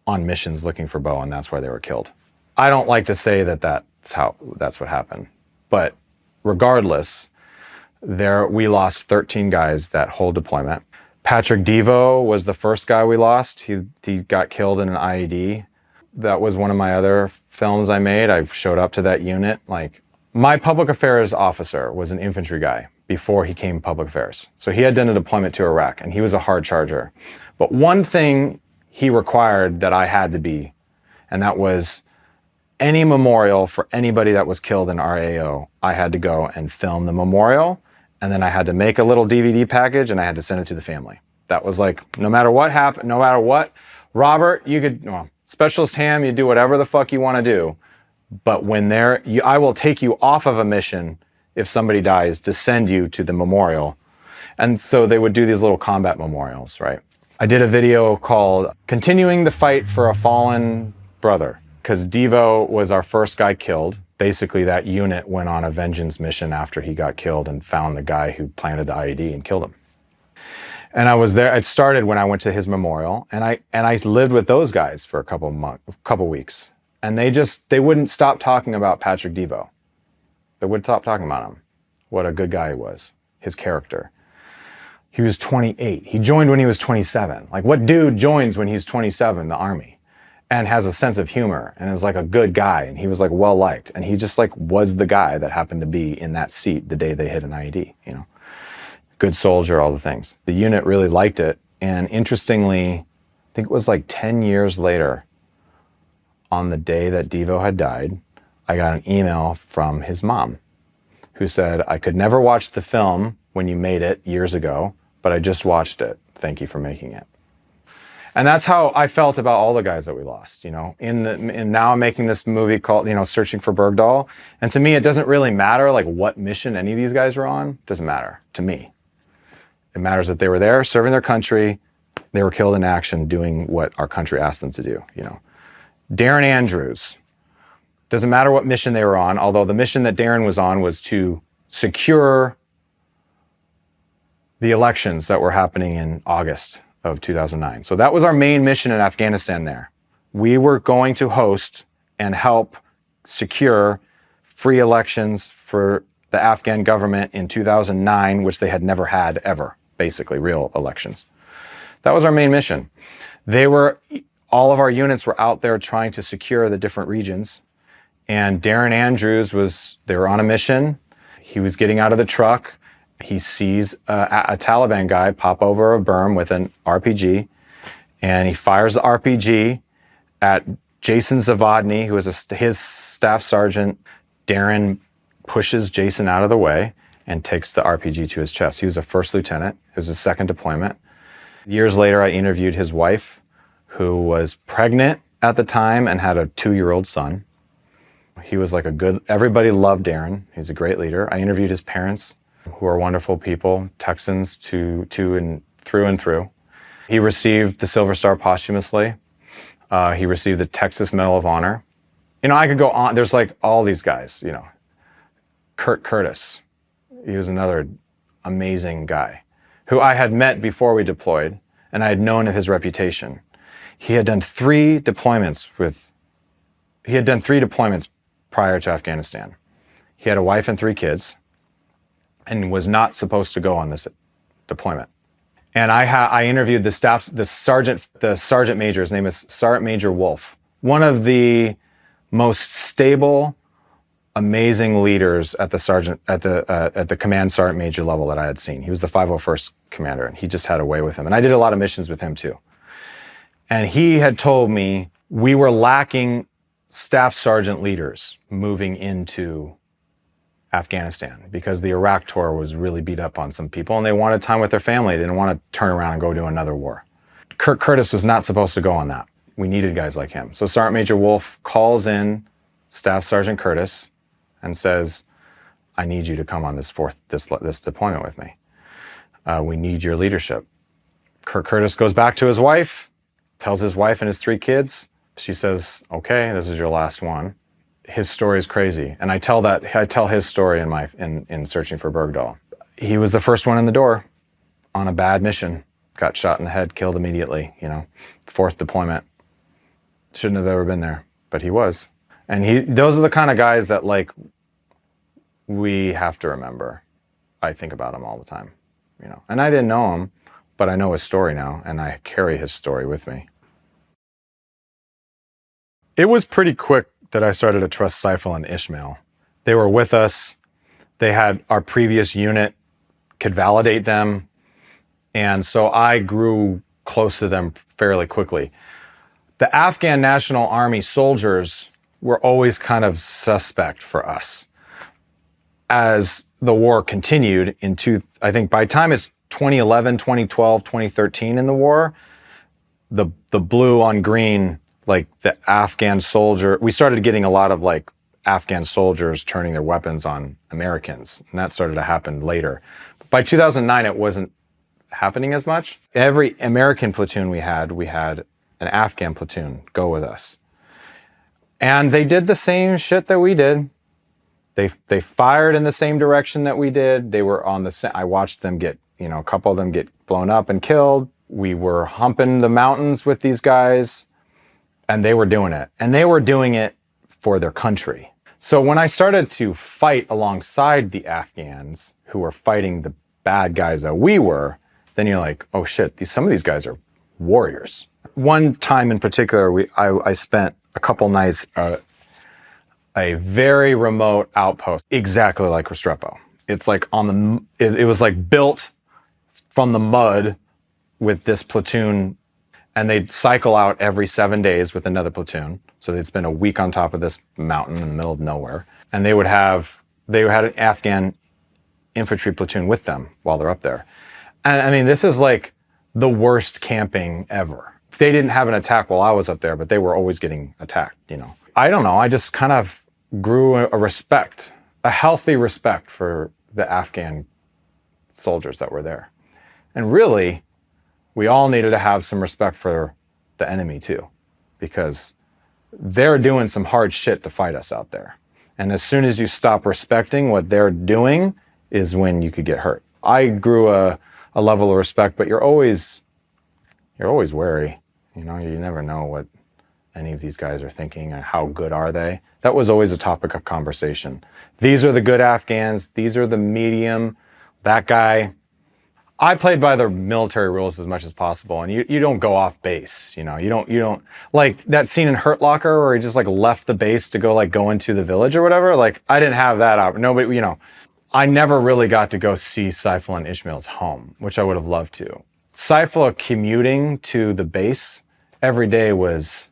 on missions looking for Bo, and that's why they were killed. I don't like to say that that's what happened, but regardless, we lost 13 guys that whole deployment. Patrick Devo was the first guy we lost. He got killed in an IED. That was one of my other films I made. I showed up to that unit. Like, my public affairs officer was an infantry guy before he came public affairs. So he had done a deployment to Iraq, and he was a hard charger. But one thing he required that I had to be, and that was any memorial for anybody that was killed in RAO, I had to go and film the memorial, and then I had to make a little DVD package, and I had to send it to the family. That was like, no matter what happened, no matter what, Robert, you could, well, Specialist Ham, you do whatever the fuck you want to do, but when I will take you off of a mission if somebody dies to send you to the memorial. And so they would do these little combat memorials, right? I did a video called Continuing the Fight for a Fallen Brother, because Devo was our first guy killed. Basically, that unit went on a vengeance mission after he got killed and found the guy who planted the IED and killed him. And I was there. It started when I went to his memorial, and I lived with those guys for a couple weeks, and they wouldn't stop talking about Patrick Devo. They wouldn't stop talking about him. What a good guy he was. His character. He was 28. He joined when he was 27. Like, what dude joins when he's 27, the Army, and has a sense of humor and is like a good guy, and he was like well liked, and he just like was the guy that happened to be in that seat the day they hit an IED, you know. Good soldier, all the things. The unit really liked it, and interestingly, I think it was like 10 years later, on the day that Devo had died, I got an email from his mom who said, I could never watch the film when you made it years ago, but I just watched it. Thank you for making it. And that's how I felt about all the guys that we lost, you know. And now I'm making this movie called, you know, Searching for Bergdahl. And to me, it doesn't really matter like what mission any of these guys were on. It doesn't matter to me. It matters that they were there serving their country. They were killed in action doing what our country asked them to do, you know. Darren Andrews, doesn't matter what mission they were on, although the mission that Darren was on was to secure the elections that were happening in August of 2009. So that was our main mission in Afghanistan there. We were going to host and help secure free elections for the Afghan government in 2009, which they had never had ever, basically real elections. That was our main mission. All of our units were out there trying to secure the different regions. And Darren Andrews they were on a mission. He was getting out of the truck. He sees a Taliban guy pop over a berm with an RPG, and he fires the RPG at Jason Zavodny, who is his staff sergeant. Darren pushes Jason out of the way and takes the RPG to his chest. He was a first lieutenant. It was his second deployment. Years later, I interviewed his wife, who was pregnant at the time and had a 2-year-old son. He was like everybody loved Darren. He's a great leader. I interviewed his parents, who are wonderful people, Texans to and through. He received the Silver Star posthumously. He received the Texas Medal of Honor. You know, I could go on. There's like all these guys, you know. Kurt Curtis, he was another amazing guy who I had met before we deployed, and I had known of his reputation. He had done 3 deployments prior to Afghanistan. He had a wife and 3 kids and was not supposed to go on this deployment. And I interviewed the sergeant major. His name is Sergeant Major Wolf, one of the most stable, amazing leaders at the command sergeant major level that I had seen. He was the 501st commander, and he just had a way with him. And I did a lot of missions with him too. And he had told me we were lacking staff sergeant leaders moving into Afghanistan because the Iraq tour was really beat up on some people, and they wanted time with their family. They didn't want to turn around and go do another war. Kurt Curtis was not supposed to go on that. We needed guys like him. So Sergeant Major Wolf calls in Staff Sergeant Curtis and says, I need you to come on this deployment with me. We need your leadership. Kurt Curtis goes back to his wife, tells his wife and his 3 kids. She says, okay, this is your last one. His story is crazy. And I tell his story in Searching for Bergdahl. He was the first one in the door on a bad mission, got shot in the head, killed immediately, you know, 4th deployment. Shouldn't have ever been there, but he was. And those are the kind of guys that like we have to remember. I think about him all the time, you know. And I didn't know him, but I know his story now, and I carry his story with me. It was pretty quick that I started to trust Seifel and Ishmael. They were with us. They had our previous unit could validate them. And so I grew close to them fairly quickly. The Afghan National Army soldiers were always kind of suspect for us. As the war continued I think by the time it's 2011, 2012, 2013 in the war, the blue on green, like the Afghan soldier, we started getting a lot of like Afghan soldiers turning their weapons on Americans. And that started to happen later. But by 2009, it wasn't happening as much. Every American platoon we had an Afghan platoon go with us. And they did the same shit that we did. They fired in the same direction that we did. They were on I watched them get, you know, a couple of them get blown up and killed. We were humping the mountains with these guys, and they were doing it. And they were doing it for their country. So when I started to fight alongside the Afghans who were fighting the bad guys that we were, then you're like, oh shit, some of these guys are warriors. One time in particular, I spent a couple nights at a very remote outpost, exactly like Restrepo. It's like it was like built from the mud with this platoon, and they'd cycle out every 7 days with another platoon. So they'd spend a week on top of this mountain in the middle of nowhere. And they had an Afghan infantry platoon with them while they're up there. And I mean, this is like the worst camping ever. They didn't have an attack while I was up there, but they were always getting attacked, you know. I don't know, I just kind of grew a healthy respect for the Afghan soldiers that were there. And really, we all needed to have some respect for the enemy too, because they're doing some hard shit to fight us out there. And as soon as you stop respecting what they're doing is when you could get hurt. I grew a level of respect, but you're always wary. You know, you never know what any of these guys are thinking and how good are they. That was always a topic of conversation. These are the good Afghans. These are the medium. That guy. I played by the military rules as much as possible, and you don't go off base, you know. You don't like that scene in Hurt Locker where he just like left the base to go into the village or whatever. Like I didn't have that. Nobody, you know. I never really got to go see Seifel and Ishmael's home, which I would have loved to. Seifel commuting to the base every day was,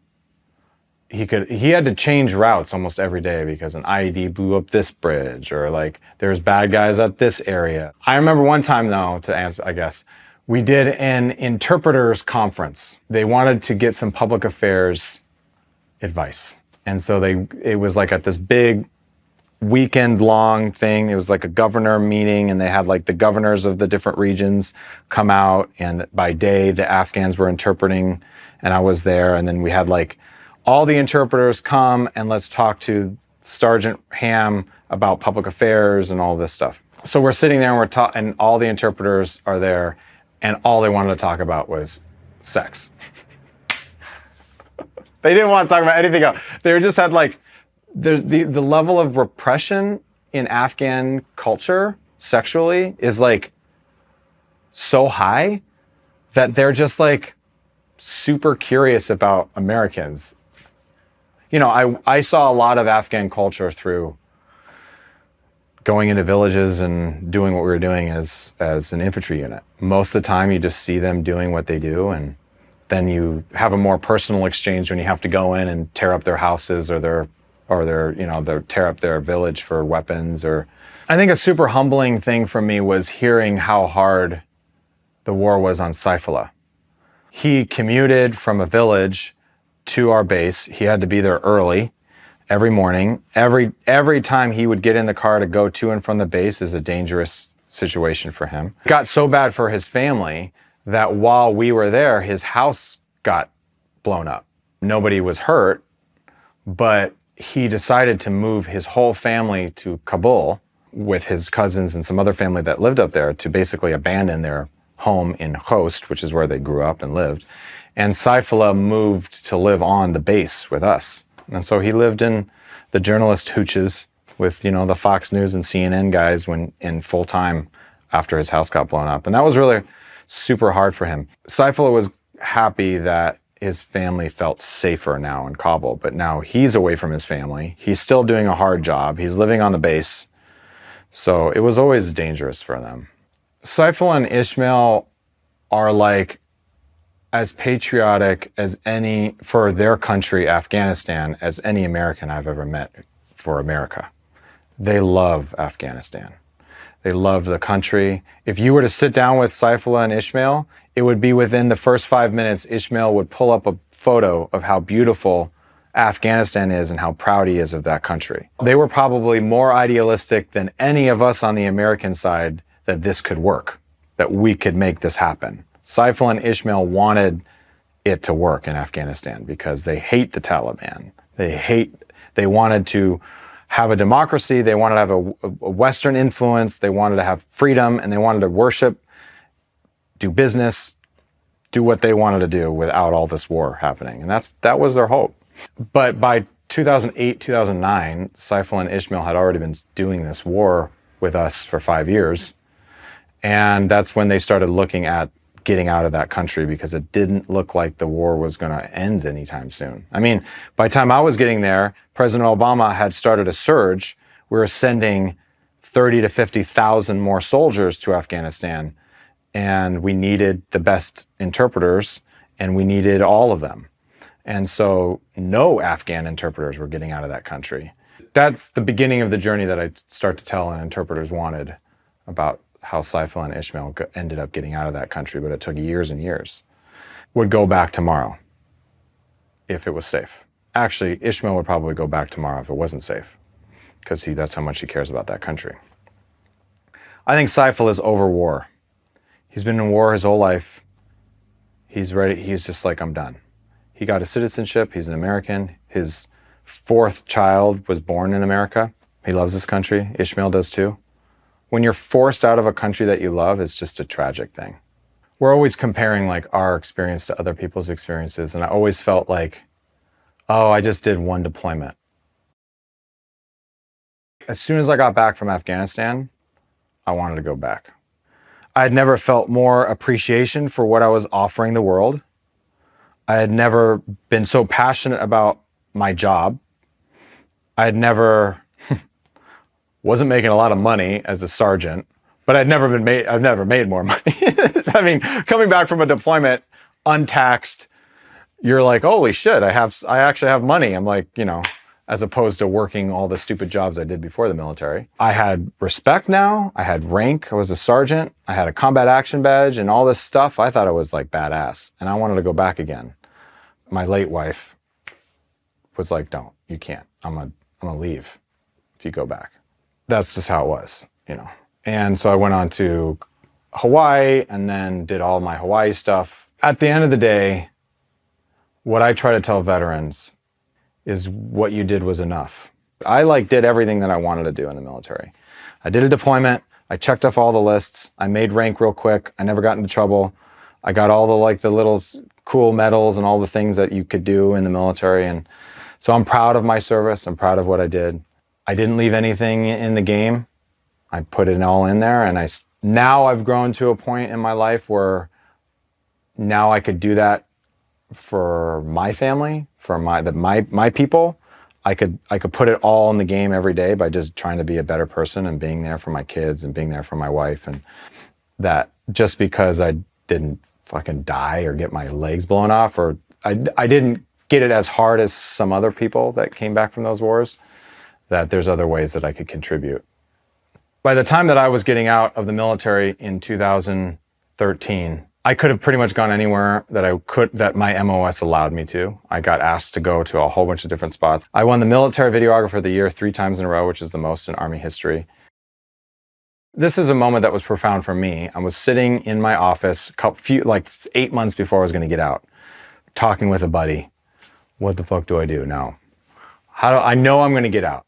he had to change routes almost every day because an IED blew up this bridge, or like there's bad guys at this area. I remember one time though, to answer, I guess, we did an interpreters conference. They wanted to get some public affairs advice. And so it was like at this big weekend-long thing. It was like a governor meeting, and they had like the governors of the different regions come out, and by day the Afghans were interpreting, and I was there, and then we had like all the interpreters come and let's talk to Sergeant Ham about public affairs and all this stuff. So we're sitting there and and all the interpreters are there, and all they wanted to talk about was sex. They didn't want to talk about anything else. They just had like the level of repression in Afghan culture sexually is like so high that they're just like super curious about Americans. You know, I saw a lot of Afghan culture through going into villages and doing what we were doing as an infantry unit. Most of the time you just see them doing what they do, and then you have a more personal exchange when you have to go in and tear up their houses or their tear up their village for weapons. Or I think a super humbling thing for me was hearing how hard the war was on Saifullah. He commuted from a village to our base. He had to be there early every morning. Every time he would get in the car to go to and from the base is a dangerous situation for him. It got so bad for his family that while we were there, his house got blown up. Nobody was hurt, but he decided to move his whole family to Kabul with his cousins and some other family that lived up there to basically abandon their home in Khost, which is where they grew up and lived, And Saifullah moved to live on the base with us. And so he lived in the journalist hooches with, you know, the Fox News and CNN guys when in full time after his house got blown up. And that was really super hard for him. Saifullah was happy that his family felt safer now in Kabul, but now he's away from his family. He's still doing a hard job. He's living on the base. So it was always dangerous for them. Saifullah and Ishmael are like as patriotic as any for their country, Afghanistan, as any American I've ever met for America. They love Afghanistan. They love the country. If you were to sit down with Saifullah and Ishmael, it would be within the first 5 minutes, Ishmael would pull up a photo of how beautiful Afghanistan is and how proud he is of that country. They were probably more idealistic than any of us on the American side that this could work, that we could make this happen. Saifullah and Ishmael wanted it to work in Afghanistan because they hate the Taliban. They wanted to have a democracy, they wanted to have a Western influence, they wanted to have freedom, and they wanted to worship, do business, do what they wanted to do without all this war happening. And that was their hope. But by 2008, 2009, Saifullah and Ishmael had already been doing this war with us for 5 years. And that's when they started looking at getting out of that country because it didn't look like the war was going to end anytime soon. I mean, by the time I was getting there, President Obama had started a surge. We were sending 30 to 50,000 more soldiers to Afghanistan, and we needed the best interpreters, and we needed all of them. And so no Afghan interpreters were getting out of that country. That's the beginning of the journey that I start to tell and interpreters wanted about how Saifullah and Ishmael ended up getting out of that country, but it took years and years. Would go back tomorrow if it was safe. Actually, Ishmael would probably go back tomorrow if it wasn't safe, because that's how much he cares about that country. I think Saifullah is over war. He's been in war his whole life. He's ready. He's just like, I'm done. He got his citizenship. He's an American. His 4th child was born in America. He loves this country. Ishmael does too. When you're forced out of a country that you love, it's just a tragic thing. We're always comparing like our experience to other people's experiences. And I always felt like, oh, I just did one deployment. As soon as I got back from Afghanistan, I wanted to go back. I had never felt more appreciation for what I was offering the world. I had never been so passionate about my job. I had never wasn't making a lot of money as a sergeant, but I've never made more money. I mean, coming back from a deployment untaxed, you're like, holy shit, I actually have money. I'm like, you know, as opposed to working all the stupid jobs I did before the military. I had respect now. I had rank. I was a sergeant. I had a combat action badge and all this stuff. I thought I was like badass and I wanted to go back again. My late wife was like, don't, you can't. I'm gonna leave if you go back. That's just how it was, you know. And so I went on to Hawaii and then did all my Hawaii stuff. At the end of the day, what I try to tell veterans is what you did was enough. I did everything that I wanted to do in the military. I did a deployment. I checked off all the lists. I made rank real quick. I never got into trouble. I got all the little cool medals and all the things that you could do in the military. And so I'm proud of my service. I'm proud of what I did. I didn't leave anything in the game. I put it all in there, and now I've grown to a point in my life where now I could do that for my family, for my people. I could put it all in the game every day by just trying to be a better person and being there for my kids and being there for my wife. And that just because I didn't fucking die or get my legs blown off, or I didn't get it as hard as some other people that came back from those wars, that there's other ways that I could contribute. By the time that I was getting out of the military in 2013, I could have pretty much gone anywhere that my MOS allowed me to. I got asked to go to a whole bunch of different spots. I won the Military Videographer of the Year 3 times in a row, which is the most in Army history. This is a moment that was profound for me. I was sitting in my office, 8 months before I was going to get out, talking with a buddy. What the fuck do I do now? How do I know I'm going to get out?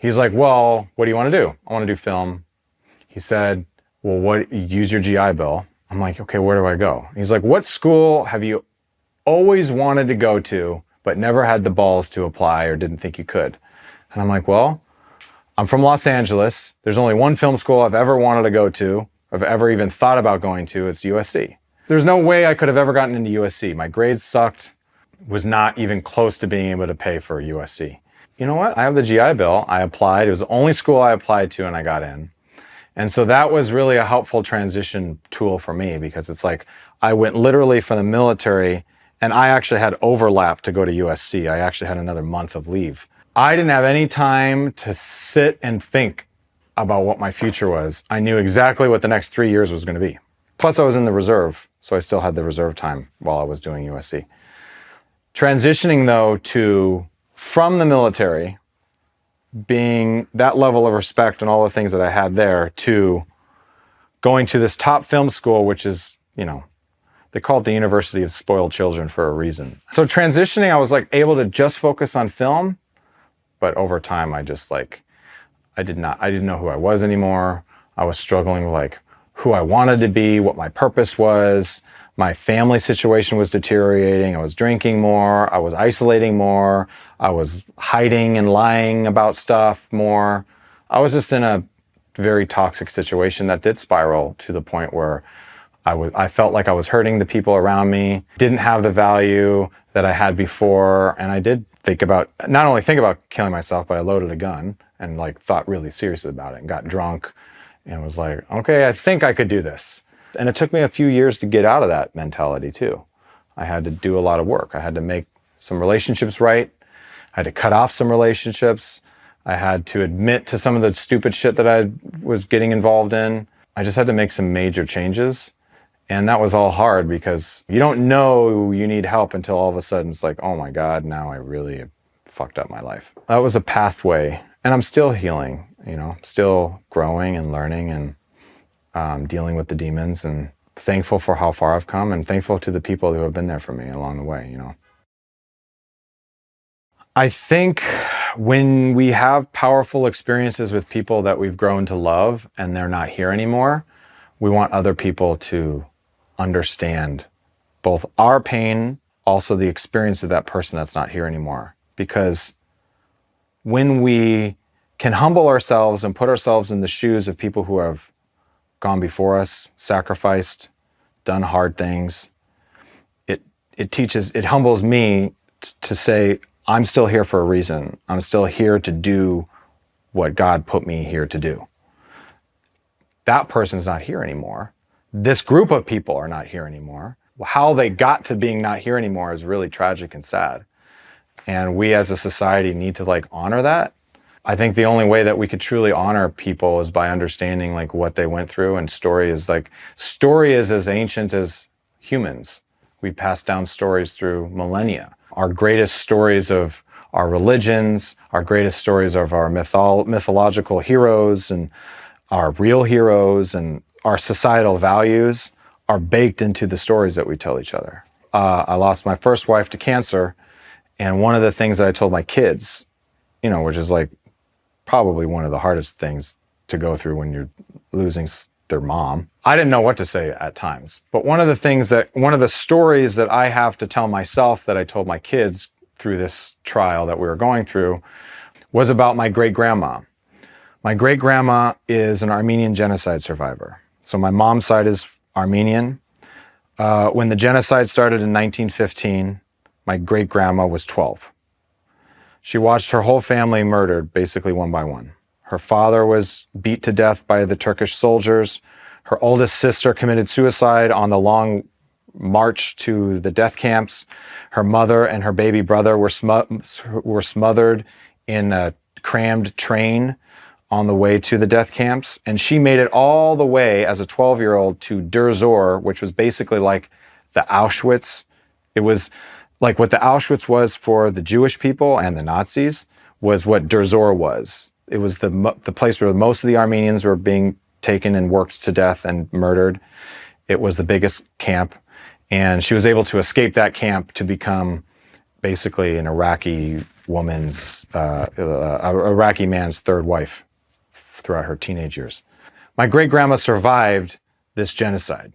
He's like, well, what do you want to do? I want to do film. He said, well, use your GI Bill. I'm like, okay, where do I go? He's like, what school have you always wanted to go to, but never had the balls to apply or didn't think you could? And I'm like, well, I'm from Los Angeles. There's only one film school I've ever wanted to go to, I've ever even thought about going to. It's USC. There's no way I could have ever gotten into USC. My grades sucked, was not even close to being able to pay for USC. You know what? I have the GI Bill. I applied. It was the only school I applied to and I got in. And so that was really a helpful transition tool for me, because it's like I went literally from the military, and I actually had overlap to go to USC. I actually had another month of leave. I didn't have any time to sit and think about what my future was. I knew exactly what the next 3 years was going to be. Plus I was in the reserve, so I still had the reserve time while I was doing USC. Transitioning though from the military, being that level of respect and all the things that I had there, to going to this top film school, which is, they call it the University of Spoiled Children for a reason. So transitioning, I was like able to just focus on film, but over time I just like, I didn't know who I was anymore. I was struggling with like who I wanted to be, what my purpose was. My family situation was deteriorating. I was drinking more. I was isolating more. I was hiding and lying about stuff more. I was just in a very toxic situation that did spiral to the point where I felt like I was hurting the people around me, didn't have the value that I had before. And I did not only think about killing myself, but I loaded a gun and like thought really seriously about it and got drunk and was like, okay, I think I could do this. And it took me a few years to get out of that mentality too. I had to do a lot of work. I had to make some relationships right. I had to cut off some relationships. I had to admit to some of the stupid shit that I was getting involved in. I just had to make some major changes. And that was all hard because you don't know you need help until all of a sudden it's like, oh my God, now I really fucked up my life. That was a pathway. And I'm still healing, still growing and learning and dealing with the demons, and thankful for how far I've come and thankful to the people who have been there for me along the way, I think when we have powerful experiences with people that we've grown to love and they're not here anymore, we want other people to understand both our pain, also the experience of that person that's not here anymore. Because when we can humble ourselves and put ourselves in the shoes of people who have gone before us, sacrificed, done hard things, it humbles me to say, I'm still here for a reason. I'm still here to do what God put me here to do. That person's not here anymore. This group of people are not here anymore. How they got to being not here anymore is really tragic and sad. And we as a society need to like honor that. I think the only way that we could truly honor people is by understanding like what they went through. And story is as ancient as humans. We pass down stories through millennia. Our greatest stories of our religions, our greatest stories of our mythological heroes and our real heroes and our societal values are baked into the stories that we tell each other. I lost my first wife to cancer. And one of the things that I told my kids, which is like probably one of the hardest things to go through when you're losing their mom. I didn't know what to say at times. But one of the stories that I have to tell myself that I told my kids through this trial that we were going through was about my great-grandma. My great-grandma is an Armenian genocide survivor. So my mom's side is Armenian. When the genocide started in 1915, my great-grandma was 12. She watched her whole family murdered, basically one by one. Her father was beat to death by the Turkish soldiers. Her oldest sister committed suicide on the long march to the death camps. Her mother and her baby brother were smothered in a crammed train on the way to the death camps. And she made it all the way as a 12-year-old to Der Zor, which was basically like the Auschwitz. It was like what the Auschwitz was for the Jewish people and the Nazis was what Der Zor was. It was the place where most of the Armenians were being taken and worked to death and murdered. It was the biggest camp. And she was able to escape that camp to become basically an Iraqi man's third wife throughout her teenage years. My great-grandma survived this genocide.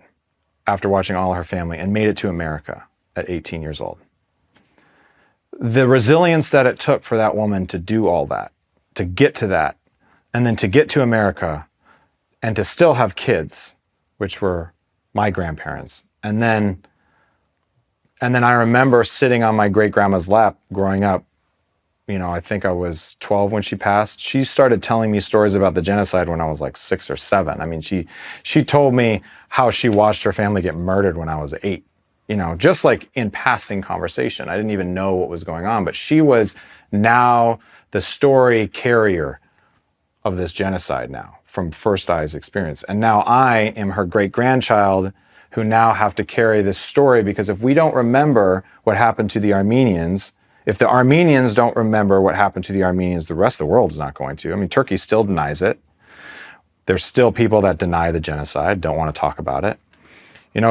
after watching All Her Family and made it to America at 18 years old. The resilience that it took for that woman to do all that, to get to that, and then to get to America and to still have kids, which were my grandparents. And then I remember sitting on my great-grandma's lap growing up. I think I was 12 when she passed. She started telling me stories about the genocide when I was like 6 or 7. I mean, she told me how she watched her family get murdered when I was 8. Just like in passing conversation. I didn't even know what was going on, but she was now the story carrier of this genocide now from first eyes experience. And now I am her great-grandchild who now have to carry this story, because if we don't remember what happened to the Armenians, if the Armenians don't remember what happened to the Armenians, the rest of the world is not going to. I mean, Turkey still denies it. There's still people that deny the genocide, don't want to talk about it.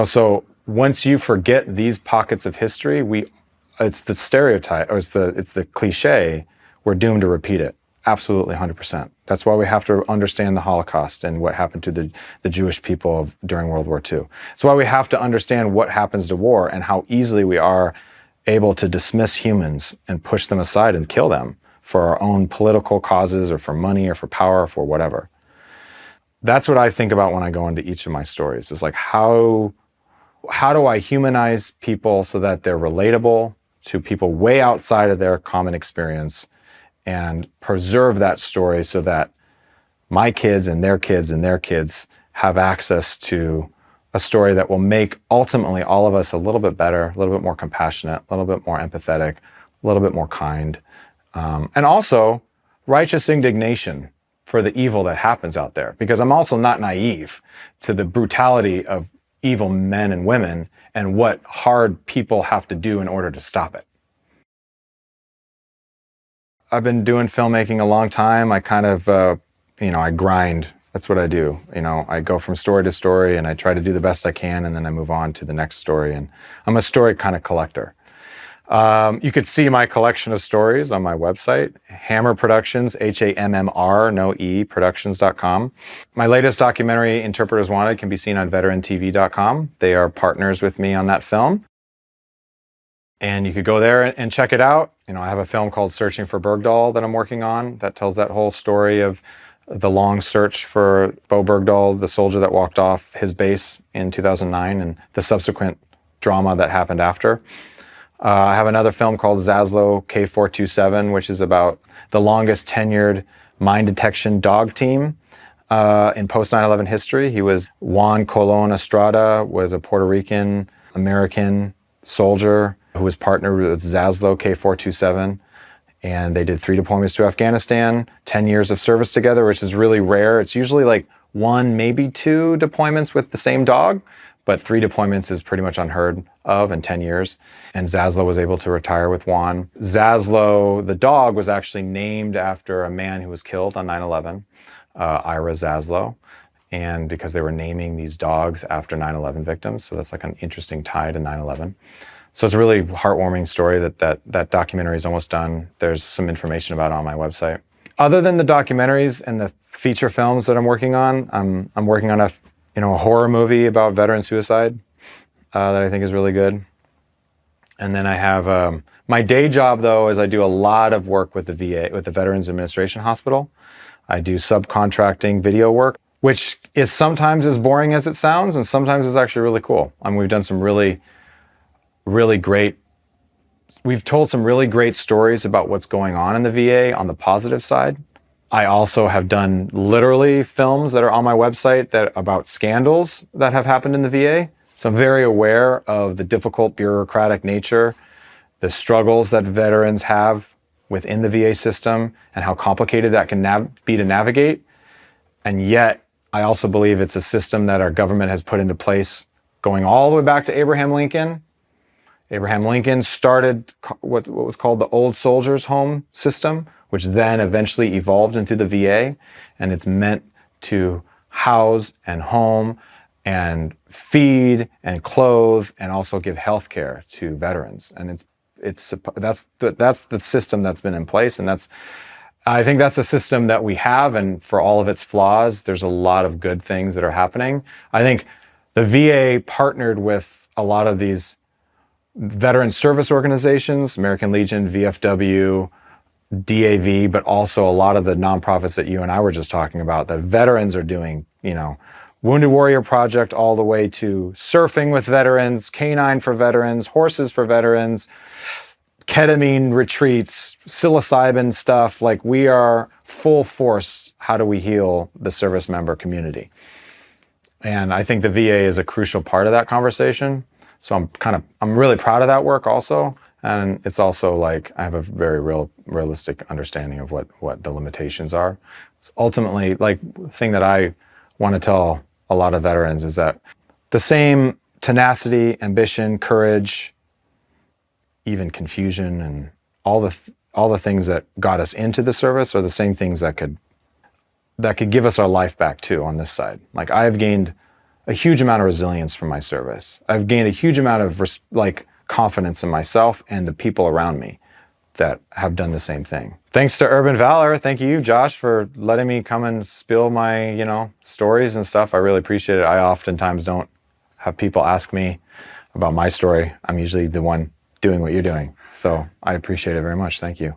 So once you forget these pockets of history, it's the stereotype, or it's the cliche, we're doomed to repeat it. Absolutely, 100%. That's why we have to understand the Holocaust and what happened to the Jewish people during World War II. It's why we have to understand what happens to war and how easily we are able to dismiss humans and push them aside and kill them for our own political causes or for money or for power or for whatever. That's what I think about when I go into each of my stories. It's like, how do I humanize people so that they're relatable to people way outside of their common experience, and preserve that story so that my kids and their kids and their kids have access to a story that will make ultimately all of us a little bit better, a little bit more compassionate, a little bit more empathetic, a little bit more kind, and also righteous indignation for the evil that happens out there. Because I'm also not naive to the brutality of evil men and women and what hard people have to do in order to stop it. I've been doing filmmaking a long time. I kind of, I grind. That's what I do. I go from story to story and I try to do the best I can, and then I move on to the next story. And I'm a story kind of collector. You could see my collection of stories on my website, Hammer Productions, Hammr, no E, productions.com. My latest documentary, Interpreters Wanted, can be seen on veterantv.com. They are partners with me on that film. And you could go there and check it out. I have a film called Searching for Bergdahl that I'm working on that tells that whole story of the long search for Bo Bergdahl, the soldier that walked off his base in 2009, and the subsequent drama that happened after. I have another film called Zaslow K427, which is about the longest tenured mine detection dog team in post 9/11 history. He was Juan Colon Estrada, was a Puerto Rican American soldier who was partnered with Zaslow K427. And they did 3 deployments to Afghanistan, 10 years of service together, which is really rare. It's usually like 1, maybe 2 deployments with the same dog, but 3 deployments is pretty much unheard of in 10 years. And Zaslow was able to retire with Juan. Zaslow, the dog, was actually named after a man who was killed on 9/11, Ira Zaslow. And because they were naming these dogs after 9/11 victims, so that's like an interesting tie to 9/11. So it's a really heartwarming story that documentary is almost done. There's some information about it on my website. Other than the documentaries and the feature films that I'm working on, I'm working on a horror movie about veteran suicide that I think is really good. And then I have my day job, though, is I do a lot of work with the VA, with the Veterans Administration Hospital. I do subcontracting video work, which is sometimes as boring as it sounds, and sometimes is actually really cool. We've done some really great, we've told some really great stories about what's going on in the VA on the positive side. I also have done literally films that are on my website about scandals that have happened in the VA. So I'm very aware of the difficult bureaucratic nature, the struggles that veterans have within the VA system, and how complicated that can be to navigate. And yet, I also believe it's a system that our government has put into place going all the way back to Abraham Lincoln. Abraham Lincoln started what was called the Old Soldiers Home system, which then eventually evolved into the VA, and it's meant to house and home and feed and clothe and also give health care to veterans. And that's the system that's been in place, and I think that's the system that we have, and for all of its flaws, there's a lot of good things that are happening. I think The VA partnered with a lot of these veteran service organizations, American Legion, VFW, DAV, but also a lot of the nonprofits that you and I were just talking about that veterans are doing, you know, Wounded Warrior Project all the way to surfing with veterans, canine for veterans, horses for veterans, ketamine retreats, psilocybin stuff. Like, we are full force. How do we heal the service member community? And I think the VA is a crucial part of that conversation. So I'm really proud of that work also. And it's also like, I have a very realistic understanding of what the limitations are. So ultimately, like, the thing that I want to tell a lot of veterans is that the same tenacity, ambition, courage, even confusion, and all the things that got us into the service are the same things that could give us our life back too on this side. Like, I have gained a huge amount of resilience from my service. I've gained a huge amount of confidence in myself and the people around me that have done the same thing. Thanks to Urban Valor. Thank you, Josh, for letting me come and spill my, you know, stories and stuff. I really appreciate it. I oftentimes don't have people ask me about my story. I'm usually the one doing what you're doing. So I appreciate it very much. Thank you.